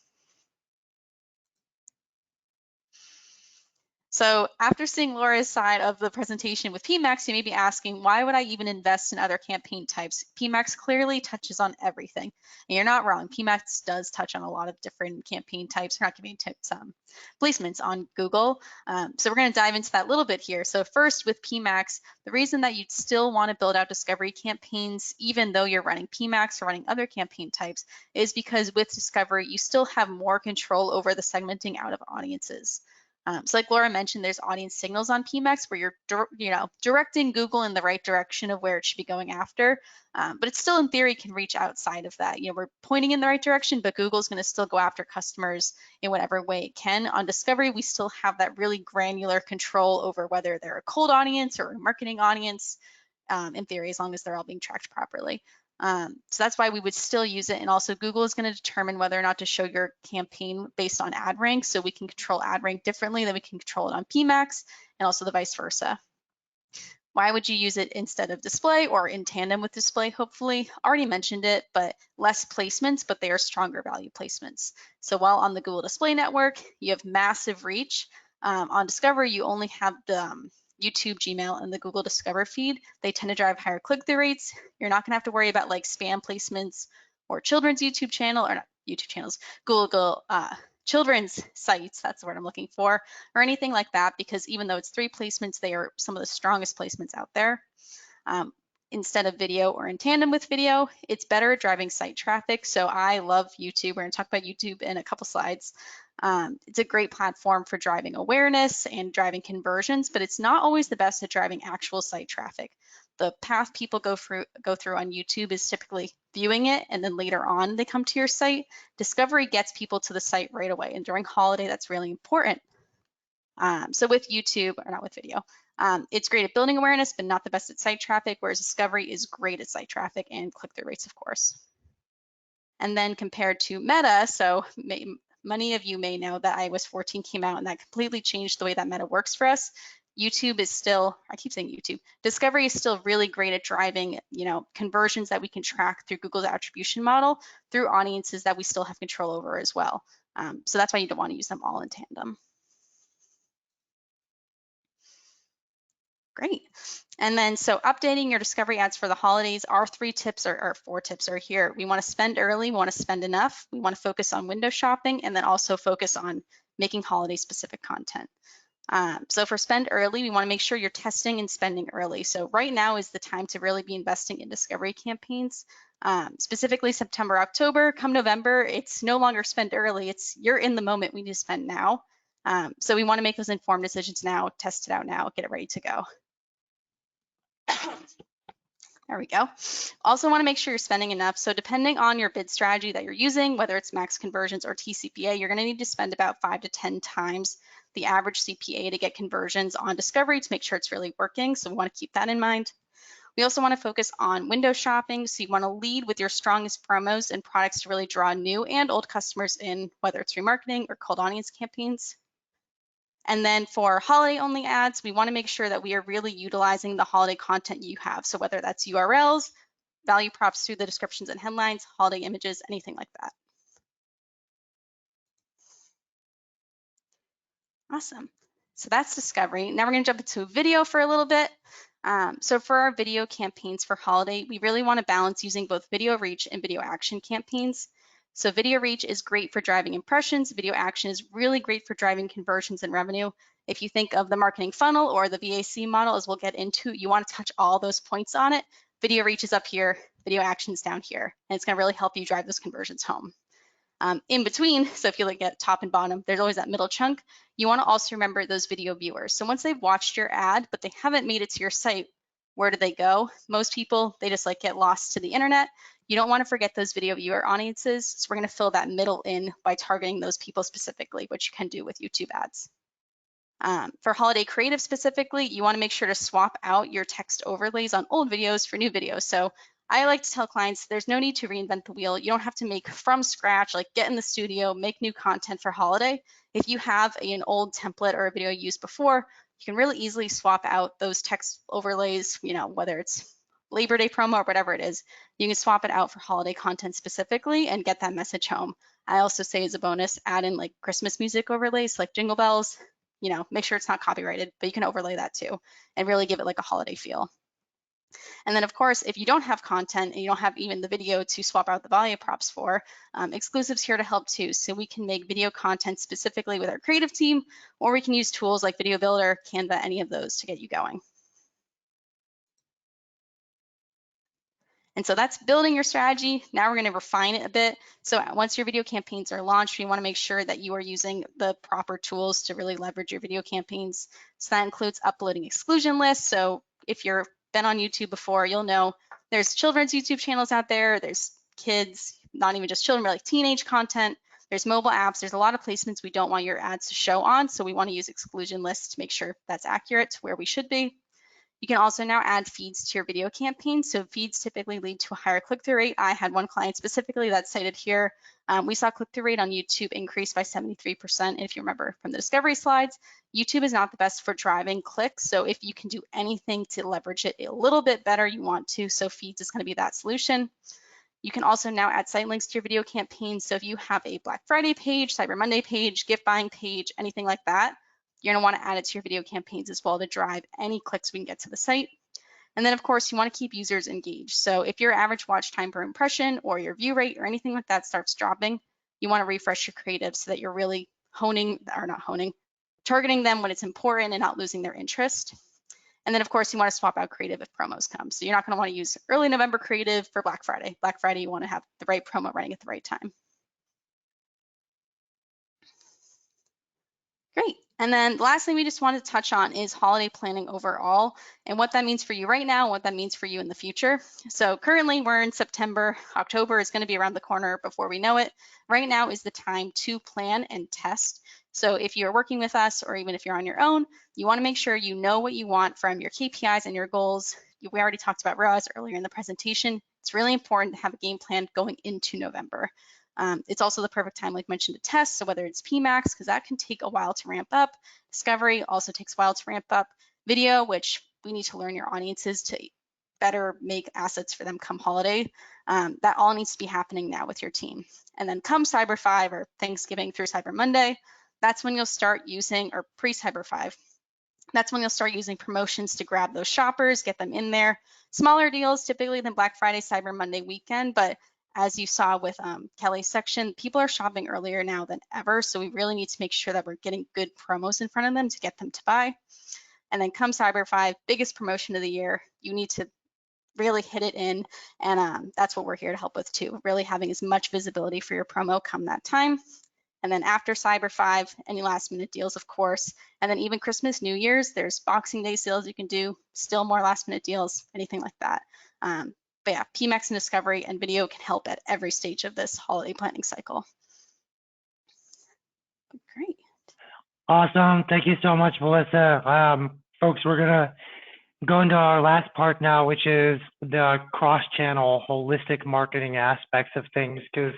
So after seeing Laura's side of the presentation with Pmex, you may be asking, why would I even invest in other campaign types? Pmex clearly touches on everything. And you're not wrong. Pmex does touch on a lot of different campaign types, or not campaign types, placements on Google. So we're going to dive into that a little bit here. So first with Pmex, the reason that you'd still want to build out discovery campaigns, even though you're running Pmex or running other campaign types, is because with discovery, you still have more control over the segmenting out of audiences. So like Laura mentioned, there's audience signals on Pmex where you're directing Google in the right direction of where it should be going after, but it still in theory can reach outside of that. We're pointing in the right direction, but Google's going to still go after customers in whatever way it can. On discovery, we still have that really granular control over whether they're a cold audience or a marketing audience, in theory, as long as they're all being tracked properly. So that's why we would still use it. And also Google is going to determine whether or not to show your campaign based on ad rank. So we can control ad rank differently than we can control it on Pmex, and also the vice versa. Why would you use it instead of display or in tandem with display? Hopefully, already mentioned it, but less placements, but they are stronger value placements. So while on the Google Display Network, you have massive reach. On Discover, you only have the YouTube, Gmail, and the Google Discover feed. They tend to drive higher click-through rates. You're not gonna have to worry about like spam placements or children's YouTube channel, or not YouTube channels, Google children's sites, that's the word I'm looking for, or anything like that, because even though it's 3 placements, they are some of the strongest placements out there. Instead of video or in tandem with video, it's better at driving site traffic. So I love YouTube. We're gonna talk about YouTube in a couple slides. It's a great platform for driving awareness and driving conversions, but it's not always the best at driving actual site traffic. The path people go through on YouTube is typically viewing it, and then later on they come to your site. Discovery gets people to the site right away, and during holiday, that's really important. So with YouTube, or not with video, it's great at building awareness, but not the best at site traffic, whereas Discovery is great at site traffic and click-through rates, of course. And then compared to Meta, so many of you may know that iOS 14 came out and that completely changed the way that Meta works for us. YouTube is still, I keep saying YouTube, Discovery is still really great at driving, conversions that we can track through Google's attribution model through audiences that we still have control over as well. So that's why you don't want to use them all in tandem. Great. And then, so updating your discovery ads for the holidays, our 4 tips are here. We want to spend early, we want to spend enough, we want to focus on window shopping, and then also focus on making holiday specific content. So for spend early, we want to make sure you're testing and spending early. So right now is the time to really be investing in discovery campaigns. Specifically September, October, come November, it's no longer spend early, it's you're in the moment, we need to spend now. So we want to make those informed decisions now, test it out now, get it ready to go. There we go. Also want to make sure you're spending enough. So depending on your bid strategy that you're using, whether it's max conversions or TCPA, you're going to need to spend about 5 to 10 times the average CPA to get conversions on discovery to make sure it's really working. So we want to keep that in mind. We also want to focus on window shopping. So you want to lead with your strongest promos and products to really draw new and old customers in, whether it's remarketing or cold audience campaigns. And then for holiday only ads, we want to make sure that we are really utilizing the holiday content you have. So whether that's URLs, value props through the descriptions and headlines, holiday images, anything like that. Awesome. So that's discovery. Now we're going to jump into video for a little bit. So for our video campaigns for holiday, we really want to balance using both video reach and video action campaigns. So video reach is great for driving impressions. Video action is really great for driving conversions and revenue. If you think of the marketing funnel or the VAC model, as we'll get into, you want to touch all those points on it. Video reach is up here, video action is down here, and it's going to really help you drive those conversions home. In between, so if you look at top and bottom, there's always that middle chunk. You want to also remember those video viewers. So once they've watched your ad, but they haven't made it to your site, where do they go? Most people, they just get lost to the internet. You don't want to forget those video viewer audiences. So we're going to fill that middle in by targeting those people specifically, which you can do with YouTube ads. For holiday creative specifically, you want to make sure to swap out your text overlays on old videos for new videos. So I like to tell clients there's no need to reinvent the wheel. You don't have to make from scratch, get in the studio, make new content for holiday. If you have an old template or a video you used before, you can really easily swap out those text overlays, whether it's Labor Day promo or whatever it is, you can swap it out for holiday content specifically and get that message home. I also say as a bonus, add in Christmas music overlays like jingle bells, make sure it's not copyrighted, but you can overlay that too and really give it a holiday feel. And then of course, if you don't have content and you don't have even the video to swap out the value props for, Exclusive's here to help too. So we can make video content specifically with our creative team, or we can use tools like Video Builder, Canva, any of those to get you going. And so that's building your strategy. Now we're going to refine it a bit. So once your video campaigns are launched, you want to make sure that you are using the proper tools to really leverage your video campaigns. So that includes uploading exclusion lists. So if you've been on YouTube before, you'll know there's children's YouTube channels out there. There's kids, not even just children, but like teenage content. There's mobile apps. There's a lot of placements we don't want your ads to show on. So we want to use exclusion lists to make sure that's accurate to where we should be. You can also now add feeds to your video campaign. So feeds typically lead to a higher click-through rate. I had one client specifically that's cited here. We saw click-through rate on YouTube increase by 73%. And if you remember from the discovery slides, YouTube is not the best for driving clicks. So if you can do anything to leverage it a little bit better, you want to. So feeds is going to be that solution. You can also now add site links to your video campaign. So if you have a Black Friday page, Cyber Monday page, gift buying page, anything like that, you're gonna wanna add it to your video campaigns as well to drive any clicks we can get to the site. And then of course, you wanna keep users engaged. So if your average watch time per impression or your view rate or anything like that starts dropping, you wanna refresh your creative so that you're really targeting them when it's important and not losing their interest. And then of course, you wanna swap out creative if promos come. So you're not gonna wanna use early November creative for Black Friday. Black Friday, you wanna have the right promo running at the right time. Great. And then the last thing we just wanted to touch on is holiday planning overall and what that means for you right now and what that means for you in the future. So currently we're in September. October is going to be around the corner before we know it. Right now is the time to plan and test. So if you're working with us or even if you're on your own, you want to make sure you know what you want from your KPIs and your goals. We already talked about ROAS earlier in the presentation. It's really important to have a game plan going into November. It's also the perfect time, like mentioned, to test. So whether it's Pmex, because that can take a while to ramp up. Discovery also takes a while to ramp up. Video, which we need to learn your audiences to better make assets for them come holiday. That all needs to be happening now with your team. And then come Cyber 5 or Thanksgiving through Cyber Monday, that's when you'll start using, or pre-Cyber 5, that's when you'll start using promotions to grab those shoppers, get them in there. Smaller deals typically than Black Friday, Cyber Monday weekend, but as you saw with Kelly's section, people are shopping earlier now than ever. So we really need to make sure that we're getting good promos in front of them to get them to buy. And then come Cyber 5, biggest promotion of the year, you need to really hit it in. And that's what we're here to help with too, really having as much visibility for your promo come that time. And then after Cyber 5, any last minute deals, of course. And then even Christmas, New Year's, there's Boxing Day sales you can do, still more last minute deals, anything like that. But yeah, Pmex and Discovery and video can help at every stage of this holiday planning cycle. Great. Awesome. Thank you so much, Melissa. Folks, we're going to go into our last part now, which is the cross-channel holistic marketing aspects of things, because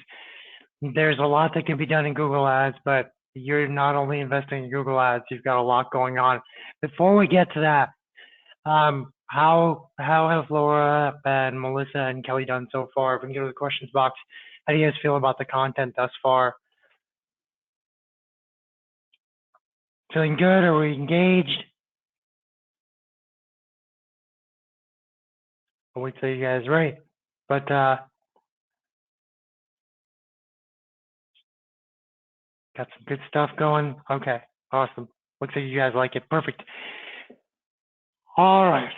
there's a lot that can be done in Google Ads, but you're not only investing in Google Ads, you've got a lot going on. Before we get to that, how have Laura and Melissa and Kelly done so far? If we can go to the questions box, how do you guys feel about the content thus far? Feeling good? Are we engaged? I'll wait till you guys right. But got some good stuff going. Okay, awesome. Looks like you guys like it. Perfect. All right.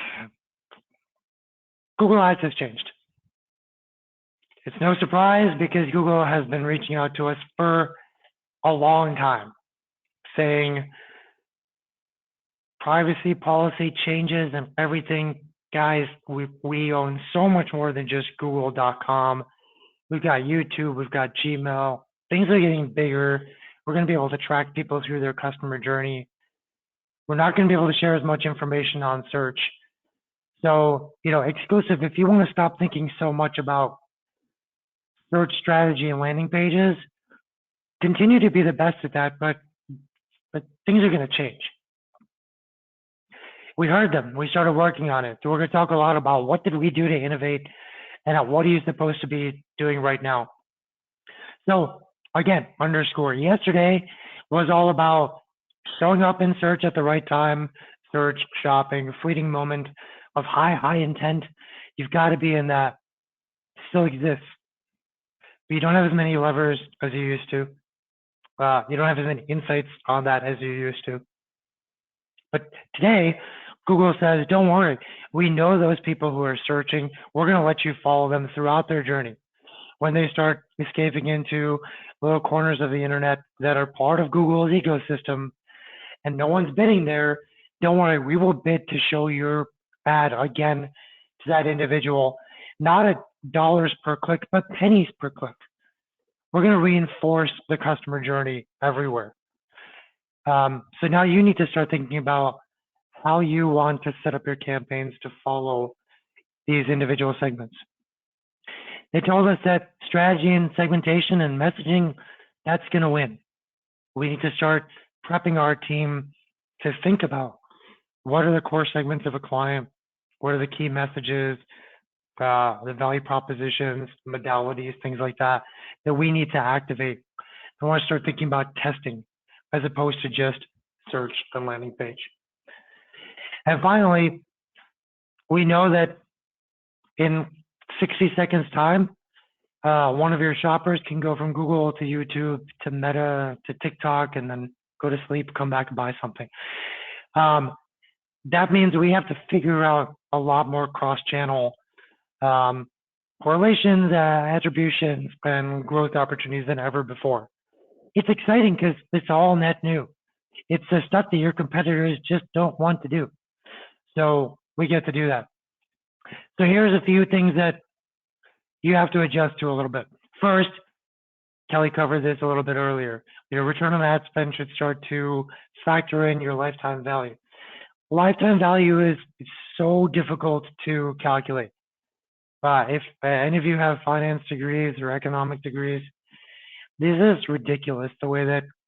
Google Ads has changed. It's no surprise because Google has been reaching out to us for a long time, saying privacy policy changes and everything. Guys, we own so much more than just google.com. We've got YouTube, we've got Gmail. Things are getting bigger. We're going to be able to track people through their customer journey. We're not going to be able to share as much information on search. So, exclusive, if you want to stop thinking so much about search strategy and landing pages, continue to be the best at that, but things are going to change. We heard them. We started working on it. So we're going to talk a lot about what did we do to innovate and what are you supposed to be doing right now. So again, underscore, yesterday was all about showing up in search at the right time, search, shopping, fleeting moment of high intent. You've got to be in that. It still exists. But you don't have as many levers as you used to. You don't have as many insights on that as you used to. But today, Google says, don't worry, we know those people who are searching. We're going to let you follow them throughout their journey. When they start escaping into little corners of the internet that are part of Google's ecosystem and no one's bidding there, don't worry, we will bid to show your ad again to that individual, not at dollars per click, but pennies per click. We're going to reinforce the customer journey everywhere. So now you need to start thinking about how you want to set up your campaigns to follow these individual segments. They told us that strategy and segmentation and messaging, that's going to win. We need to start prepping our team to think about what are the core segments of a client, what are the key messages, the value propositions, modalities, things like that, that we need to activate. I want to start thinking about testing as opposed to just search the landing page. And finally, we know that in 60 seconds time, one of your shoppers can go from Google to YouTube to Meta to TikTok and then go to sleep, come back and buy something. That means we have to figure out a lot more cross-channel correlations, attributions, and growth opportunities than ever before. It's exciting because it's all net new. It's the stuff that your competitors just don't want to do. So we get to do that. So here's a few things that you have to adjust to a little bit. First, Kelly covered this a little bit earlier. Your return on ad spend should start to factor in your lifetime value. Lifetime value is so difficult to calculate. If any of you have finance degrees or economic degrees, this is ridiculous the way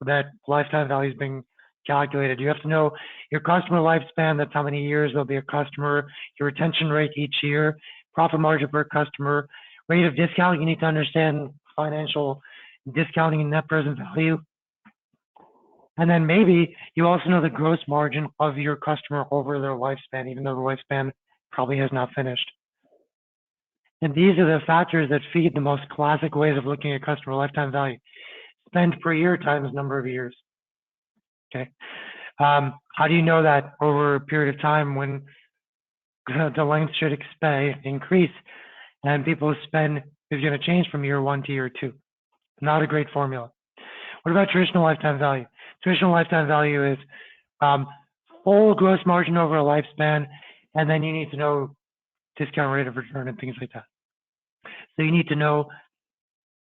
that lifetime value is being calculated. You have to know your customer lifespan, that's how many years they'll be a customer, your retention rate each year, profit margin per customer, rate of discount. You need to understand financial discounting and net present value. And then maybe you also know the gross margin of your customer over their lifespan, even though the lifespan probably has not finished. And these are the factors that feed the most classic ways of looking at customer lifetime value. Spend per year times number of years. Okay. How do you know that over a period of time when the length should increase and people's spend is going to change from year 1 to year 2? Not a great formula. What about traditional lifetime value? Traditional lifetime value is full gross margin over a lifespan, and then you need to know discount rate of return and things like that. So you need to know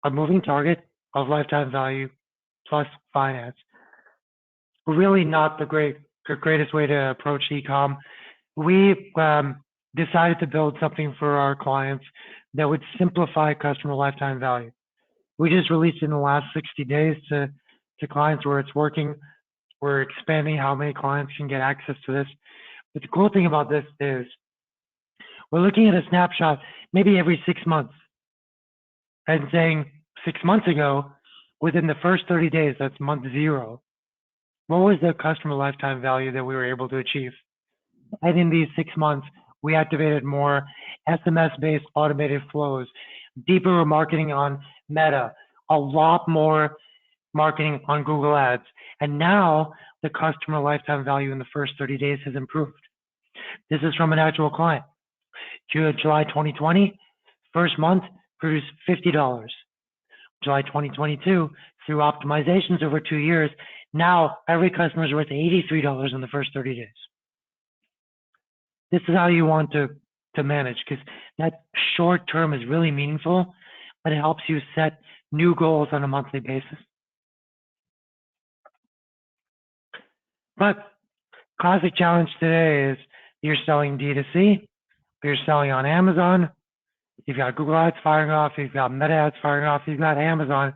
a moving target of lifetime value plus finance. Really not the greatest way to approach e-com. We decided to build something for our clients that would simplify customer lifetime value. We just released it in the last 60 days to clients where it's working. We're expanding how many clients can get access to this. But the cool thing about this is we're looking at a snapshot maybe every 6 months and saying 6 months ago, within the first 30 days, that's month 0, what was the customer lifetime value that we were able to achieve? And in these 6 months, we activated more SMS-based automated flows, deeper remarketing on Meta, a lot more marketing on Google Ads. And now the customer lifetime value in the first 30 days has improved. This is from an actual client. July 2020, first month, produced $50. July 2022, through optimizations over 2 years, now every customer is worth $83 in the first 30 days. This is how you want to manage, because that short term is really meaningful, but it helps you set new goals on a monthly basis. But classic challenge today is you're selling D2C, you're selling on Amazon, you've got Google Ads firing off, you've got Meta Ads firing off, you've got Amazon.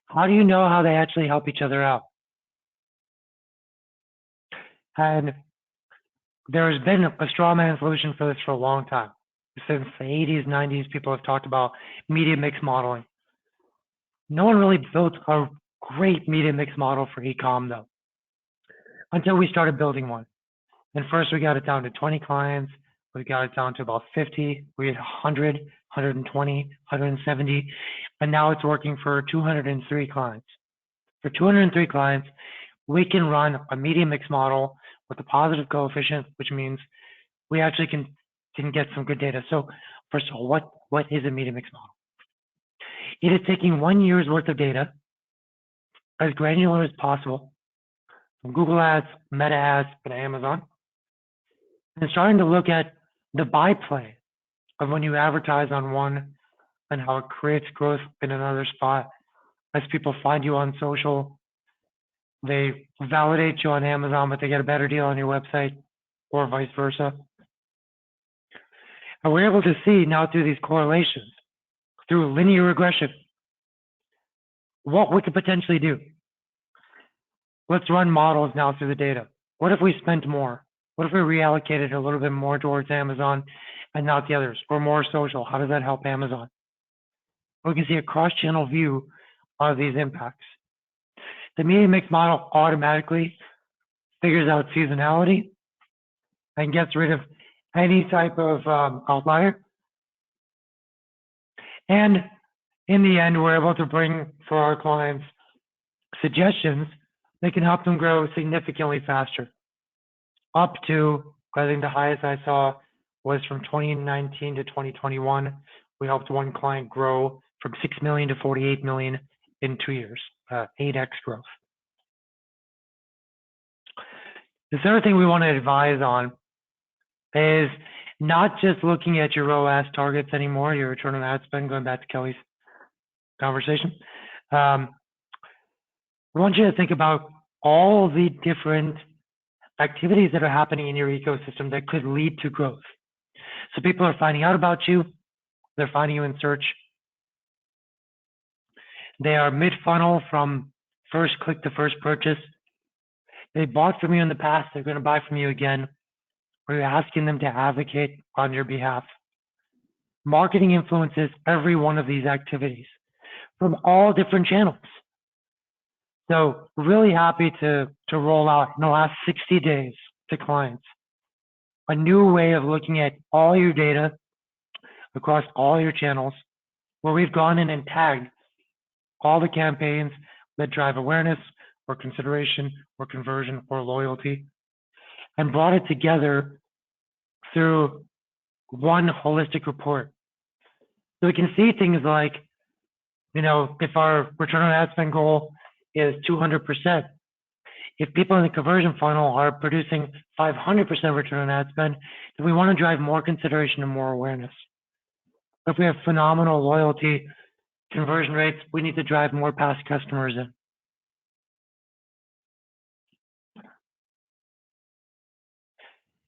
How do you know how they actually help each other out? And there's been a straw man solution for this for a long time. Since the 80s, 90s, people have talked about media mix modeling. No one really built a great media mix model for e-com though, until we started building one. And first we got it down to 20 clients. We got it down to about 50. We had 100, 120, 170, and now it's working for 203 clients. For 203 clients, we can run a media mix model with a positive coefficient, which means we actually can get some good data. So first of all, what is a Mediamix model? It is taking 1 year's worth of data, as granular as possible, from Google Ads, Meta Ads, and Amazon, and starting to look at the byplay of when you advertise on one and how it creates growth in another spot. As people find you on social, they validate you on Amazon, but they get a better deal on your website, or vice versa. And we're able to see now through these correlations, through linear regression, what we could potentially do. Let's run models now through the data. What if we spent more? What if we reallocated a little bit more towards Amazon and not the others, or more social? How does that help Amazon? We can see a cross-channel view of these impacts. The Mediamix model automatically figures out seasonality and gets rid of any type of outlier. And in the end, we're able to bring for our clients suggestions that can help them grow significantly faster. Up to, I think the highest I saw was from 2019 to 2021. We helped one client grow from 6 million to 48 million in 2 years, 8x growth. The third thing we want to advise on is not just looking at your ROAS targets anymore, your return on ad spend, going back to Kelly's conversation. We want you to think about all the different activities that are happening in your ecosystem that could lead to growth. So people are finding out about you, they're finding you in search. They are mid-funnel from first click to first purchase. They bought from you in the past, they're going to buy from you again, or you're asking them to advocate on your behalf. Marketing influences every one of these activities from all different channels. So really happy to roll out in the last 60 days to clients a new way of looking at all your data across all your channels, where we've gone in and tagged all the campaigns that drive awareness or consideration or conversion or loyalty, and brought it together through one holistic report. So we can see things like, you know, if our return on ad spend goal is 200%, if people in the conversion funnel are producing 500% return on ad spend, then we want to drive more consideration and more awareness. If we have phenomenal loyalty conversion rates, we need to drive more past customers in.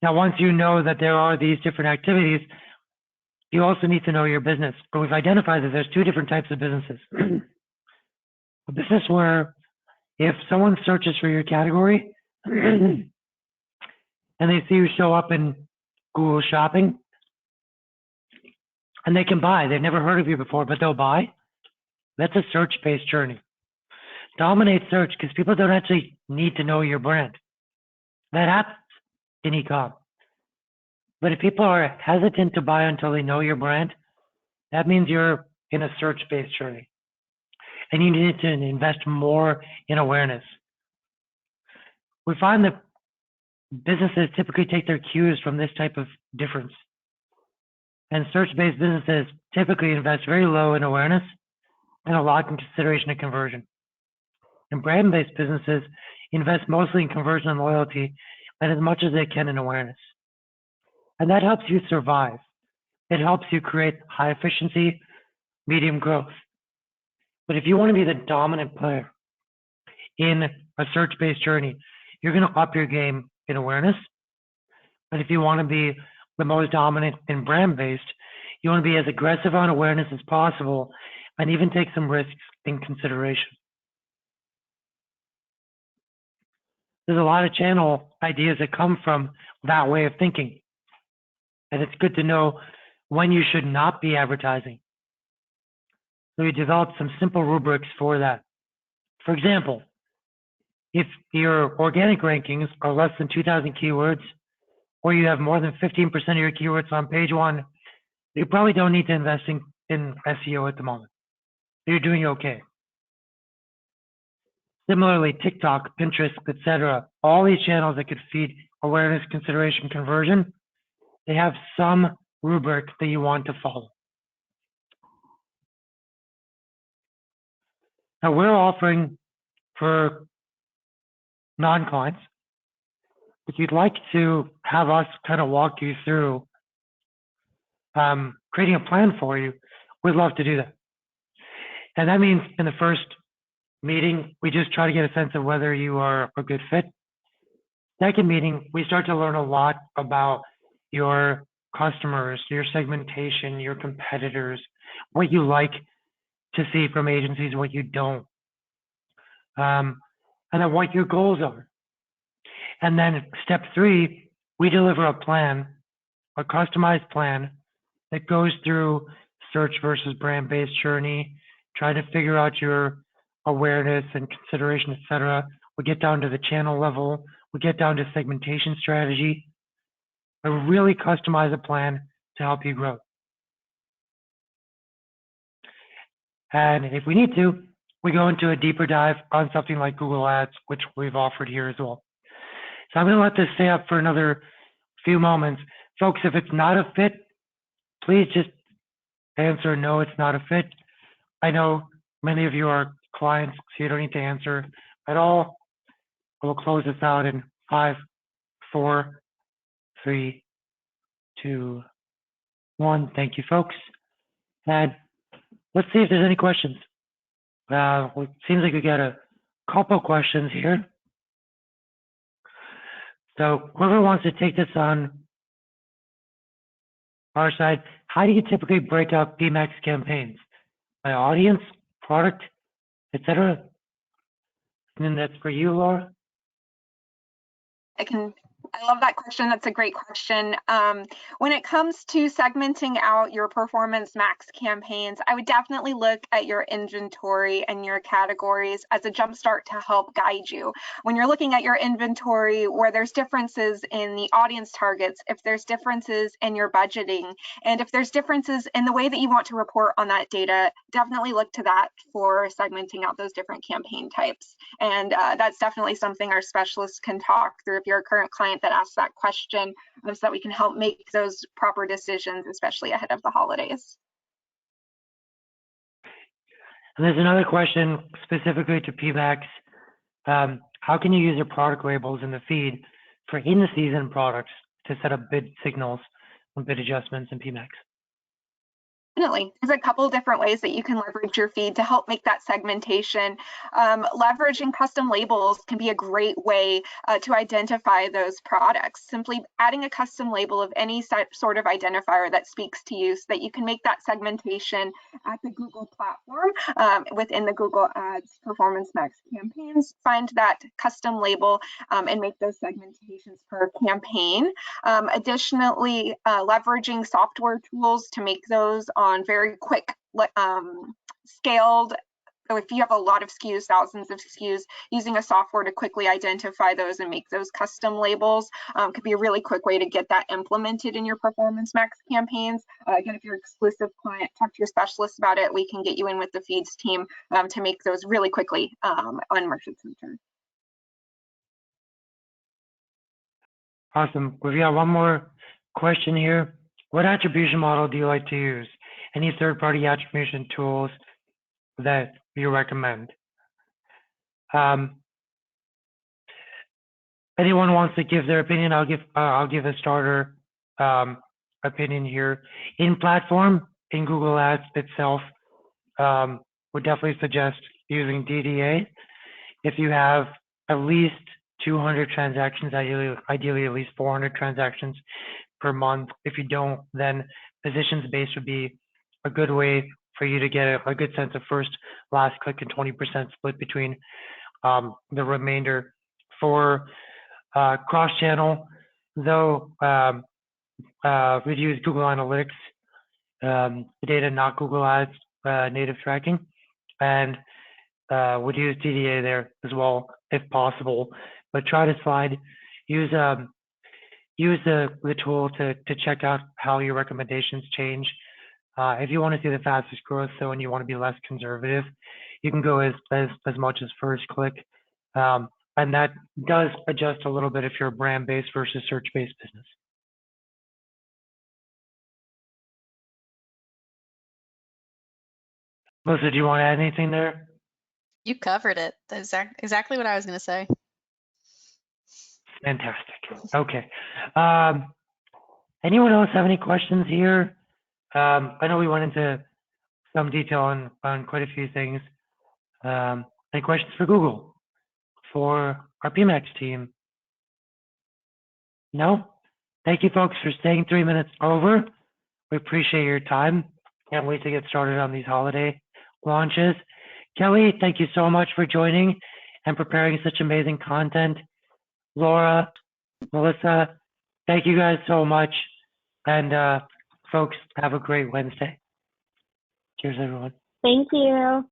Now, once you know that there are these different activities, you also need to know your business. But we've identified that there's two different types of businesses. A business where if someone searches for your category and they see you show up in Google Shopping, and they can buy, they've never heard of you before, but they'll buy, that's a search-based journey. Dominate search, because people don't actually need to know your brand. That happens in e-com. But if people are hesitant to buy until they know your brand, that means you're in a search-based journey. And you need to invest more in awareness. We find that businesses typically take their cues from this type of difference. And search-based businesses typically invest very low in awareness and a lot in consideration and conversion. And brand-based businesses invest mostly in conversion and loyalty and as much as they can in awareness. And that helps you survive. It helps you create high efficiency, medium growth. But if you want to be the dominant player in a search-based journey, you're going to up your game in awareness. But if you want to be the most dominant in brand-based, you want to be as aggressive on awareness as possible and even take some risks in consideration. There's a lot of channel ideas that come from that way of thinking. And it's good to know when you should not be advertising. So we developed some simple rubrics for that. For example, if your organic rankings are less than 2,000 keywords, or you have more than 15% of your keywords on page one, you probably don't need to invest in SEO at the moment. You're doing okay. Similarly, TikTok, Pinterest, etc., all these channels that could feed awareness, consideration, conversion, they have some rubric that you want to follow. Now we're offering for non-clients, if you'd like to have us kind of walk you through creating a plan for you, we'd love to do that. And that means in the first meeting, we just try to get a sense of whether you are a good fit. Second meeting, we start to learn a lot about your customers, your segmentation, your competitors, what you like to see from agencies, what you don't, and then what your goals are. And then step 3, we deliver a plan, a customized plan that goes through search versus brand-based journey, trying to figure out your awareness and consideration, et cetera. We get down to the channel level. We get down to segmentation strategy. We really customize a plan to help you grow. And if we need to, we go into a deeper dive on something like Google Ads, which we've offered here as well. So I'm going to let this stay up for another few moments. Folks, if it's not a fit, please just answer no, it's not a fit. I know many of you are clients, so you don't need to answer at all. We'll close this out in 5, 4, 3, 2, 1. Thank you, folks. And let's see if there's any questions. It seems like we got a couple questions here. So whoever wants to take this on our side, how do you typically break up Pmex campaigns? By audience, product, etc.? And then that's for you, Laura. I love that question. That's a great question. When it comes to segmenting out your Performance Max campaigns, I would definitely look at your inventory and your categories as a jumpstart to help guide you. When you're looking at your inventory where there's differences in the audience targets, if there's differences in your budgeting, and if there's differences in the way that you want to report on that data, definitely look to that for segmenting out those different campaign types. And that's definitely something our specialists can talk through if you're a current client that asks that question, so that we can help make those proper decisions, especially ahead of the holidays. And there's another question specifically to Pmex. How can you use your product labels in the feed for in-the-season products to set up bid signals and bid adjustments in Pmex? Definitely. There's a couple different ways that you can leverage your feed to help make that segmentation. Leveraging custom labels can be a great way to identify those products. Simply adding a custom label of any sort of identifier that speaks to you so that you can make that segmentation at the Google platform within the Google Ads Performance Max campaigns. Find that custom label and make those segmentations per campaign. Additionally, leveraging software tools to make those on very quick scaled. So if you have a lot of SKUs, thousands of SKUs, using a software to quickly identify those and make those custom labels could be a really quick way to get that implemented in your Performance Max campaigns. Again, if you're an exclusive client, talk to your specialist about it. We can get you in with the feeds team to make those really quickly on Merchant Center. Awesome. We've got one more question here. What attribution model do you like to use? Any third-party attribution tools that you recommend? Anyone wants to give their opinion? I'll give a starter opinion here. In platform, in Google Ads itself, would definitely suggest using DDA. If you have at least 200 transactions, ideally at least 400 transactions per month. If you don't, then positions-based would be a good way for you to get a good sense of first, last click, and 20% split between the remainder. For cross-channel, though, we'd use Google Analytics, the data, not Google Ads native tracking, and would use DDA there as well if possible. But try to use the tool to check out how your recommendations change. If you want to see the fastest growth, though, and you want to be less conservative, you can go as much as first click. And that does adjust a little bit if you're a brand-based versus search-based business. Melissa, do you want to add anything there? You covered it. That's exactly what I was going to say. Fantastic. Okay. Anyone else have any questions here? I know we went into some detail on quite a few things. Any questions for Google, for our Pmex team? No? Thank you, folks, for staying 3 minutes over. We appreciate your time. Can't wait to get started on these holiday launches. Kelly, thank you so much for joining and preparing such amazing content. Laura, Melissa, thank you guys so much. And folks, have a great Wednesday. Cheers, everyone. Thank you.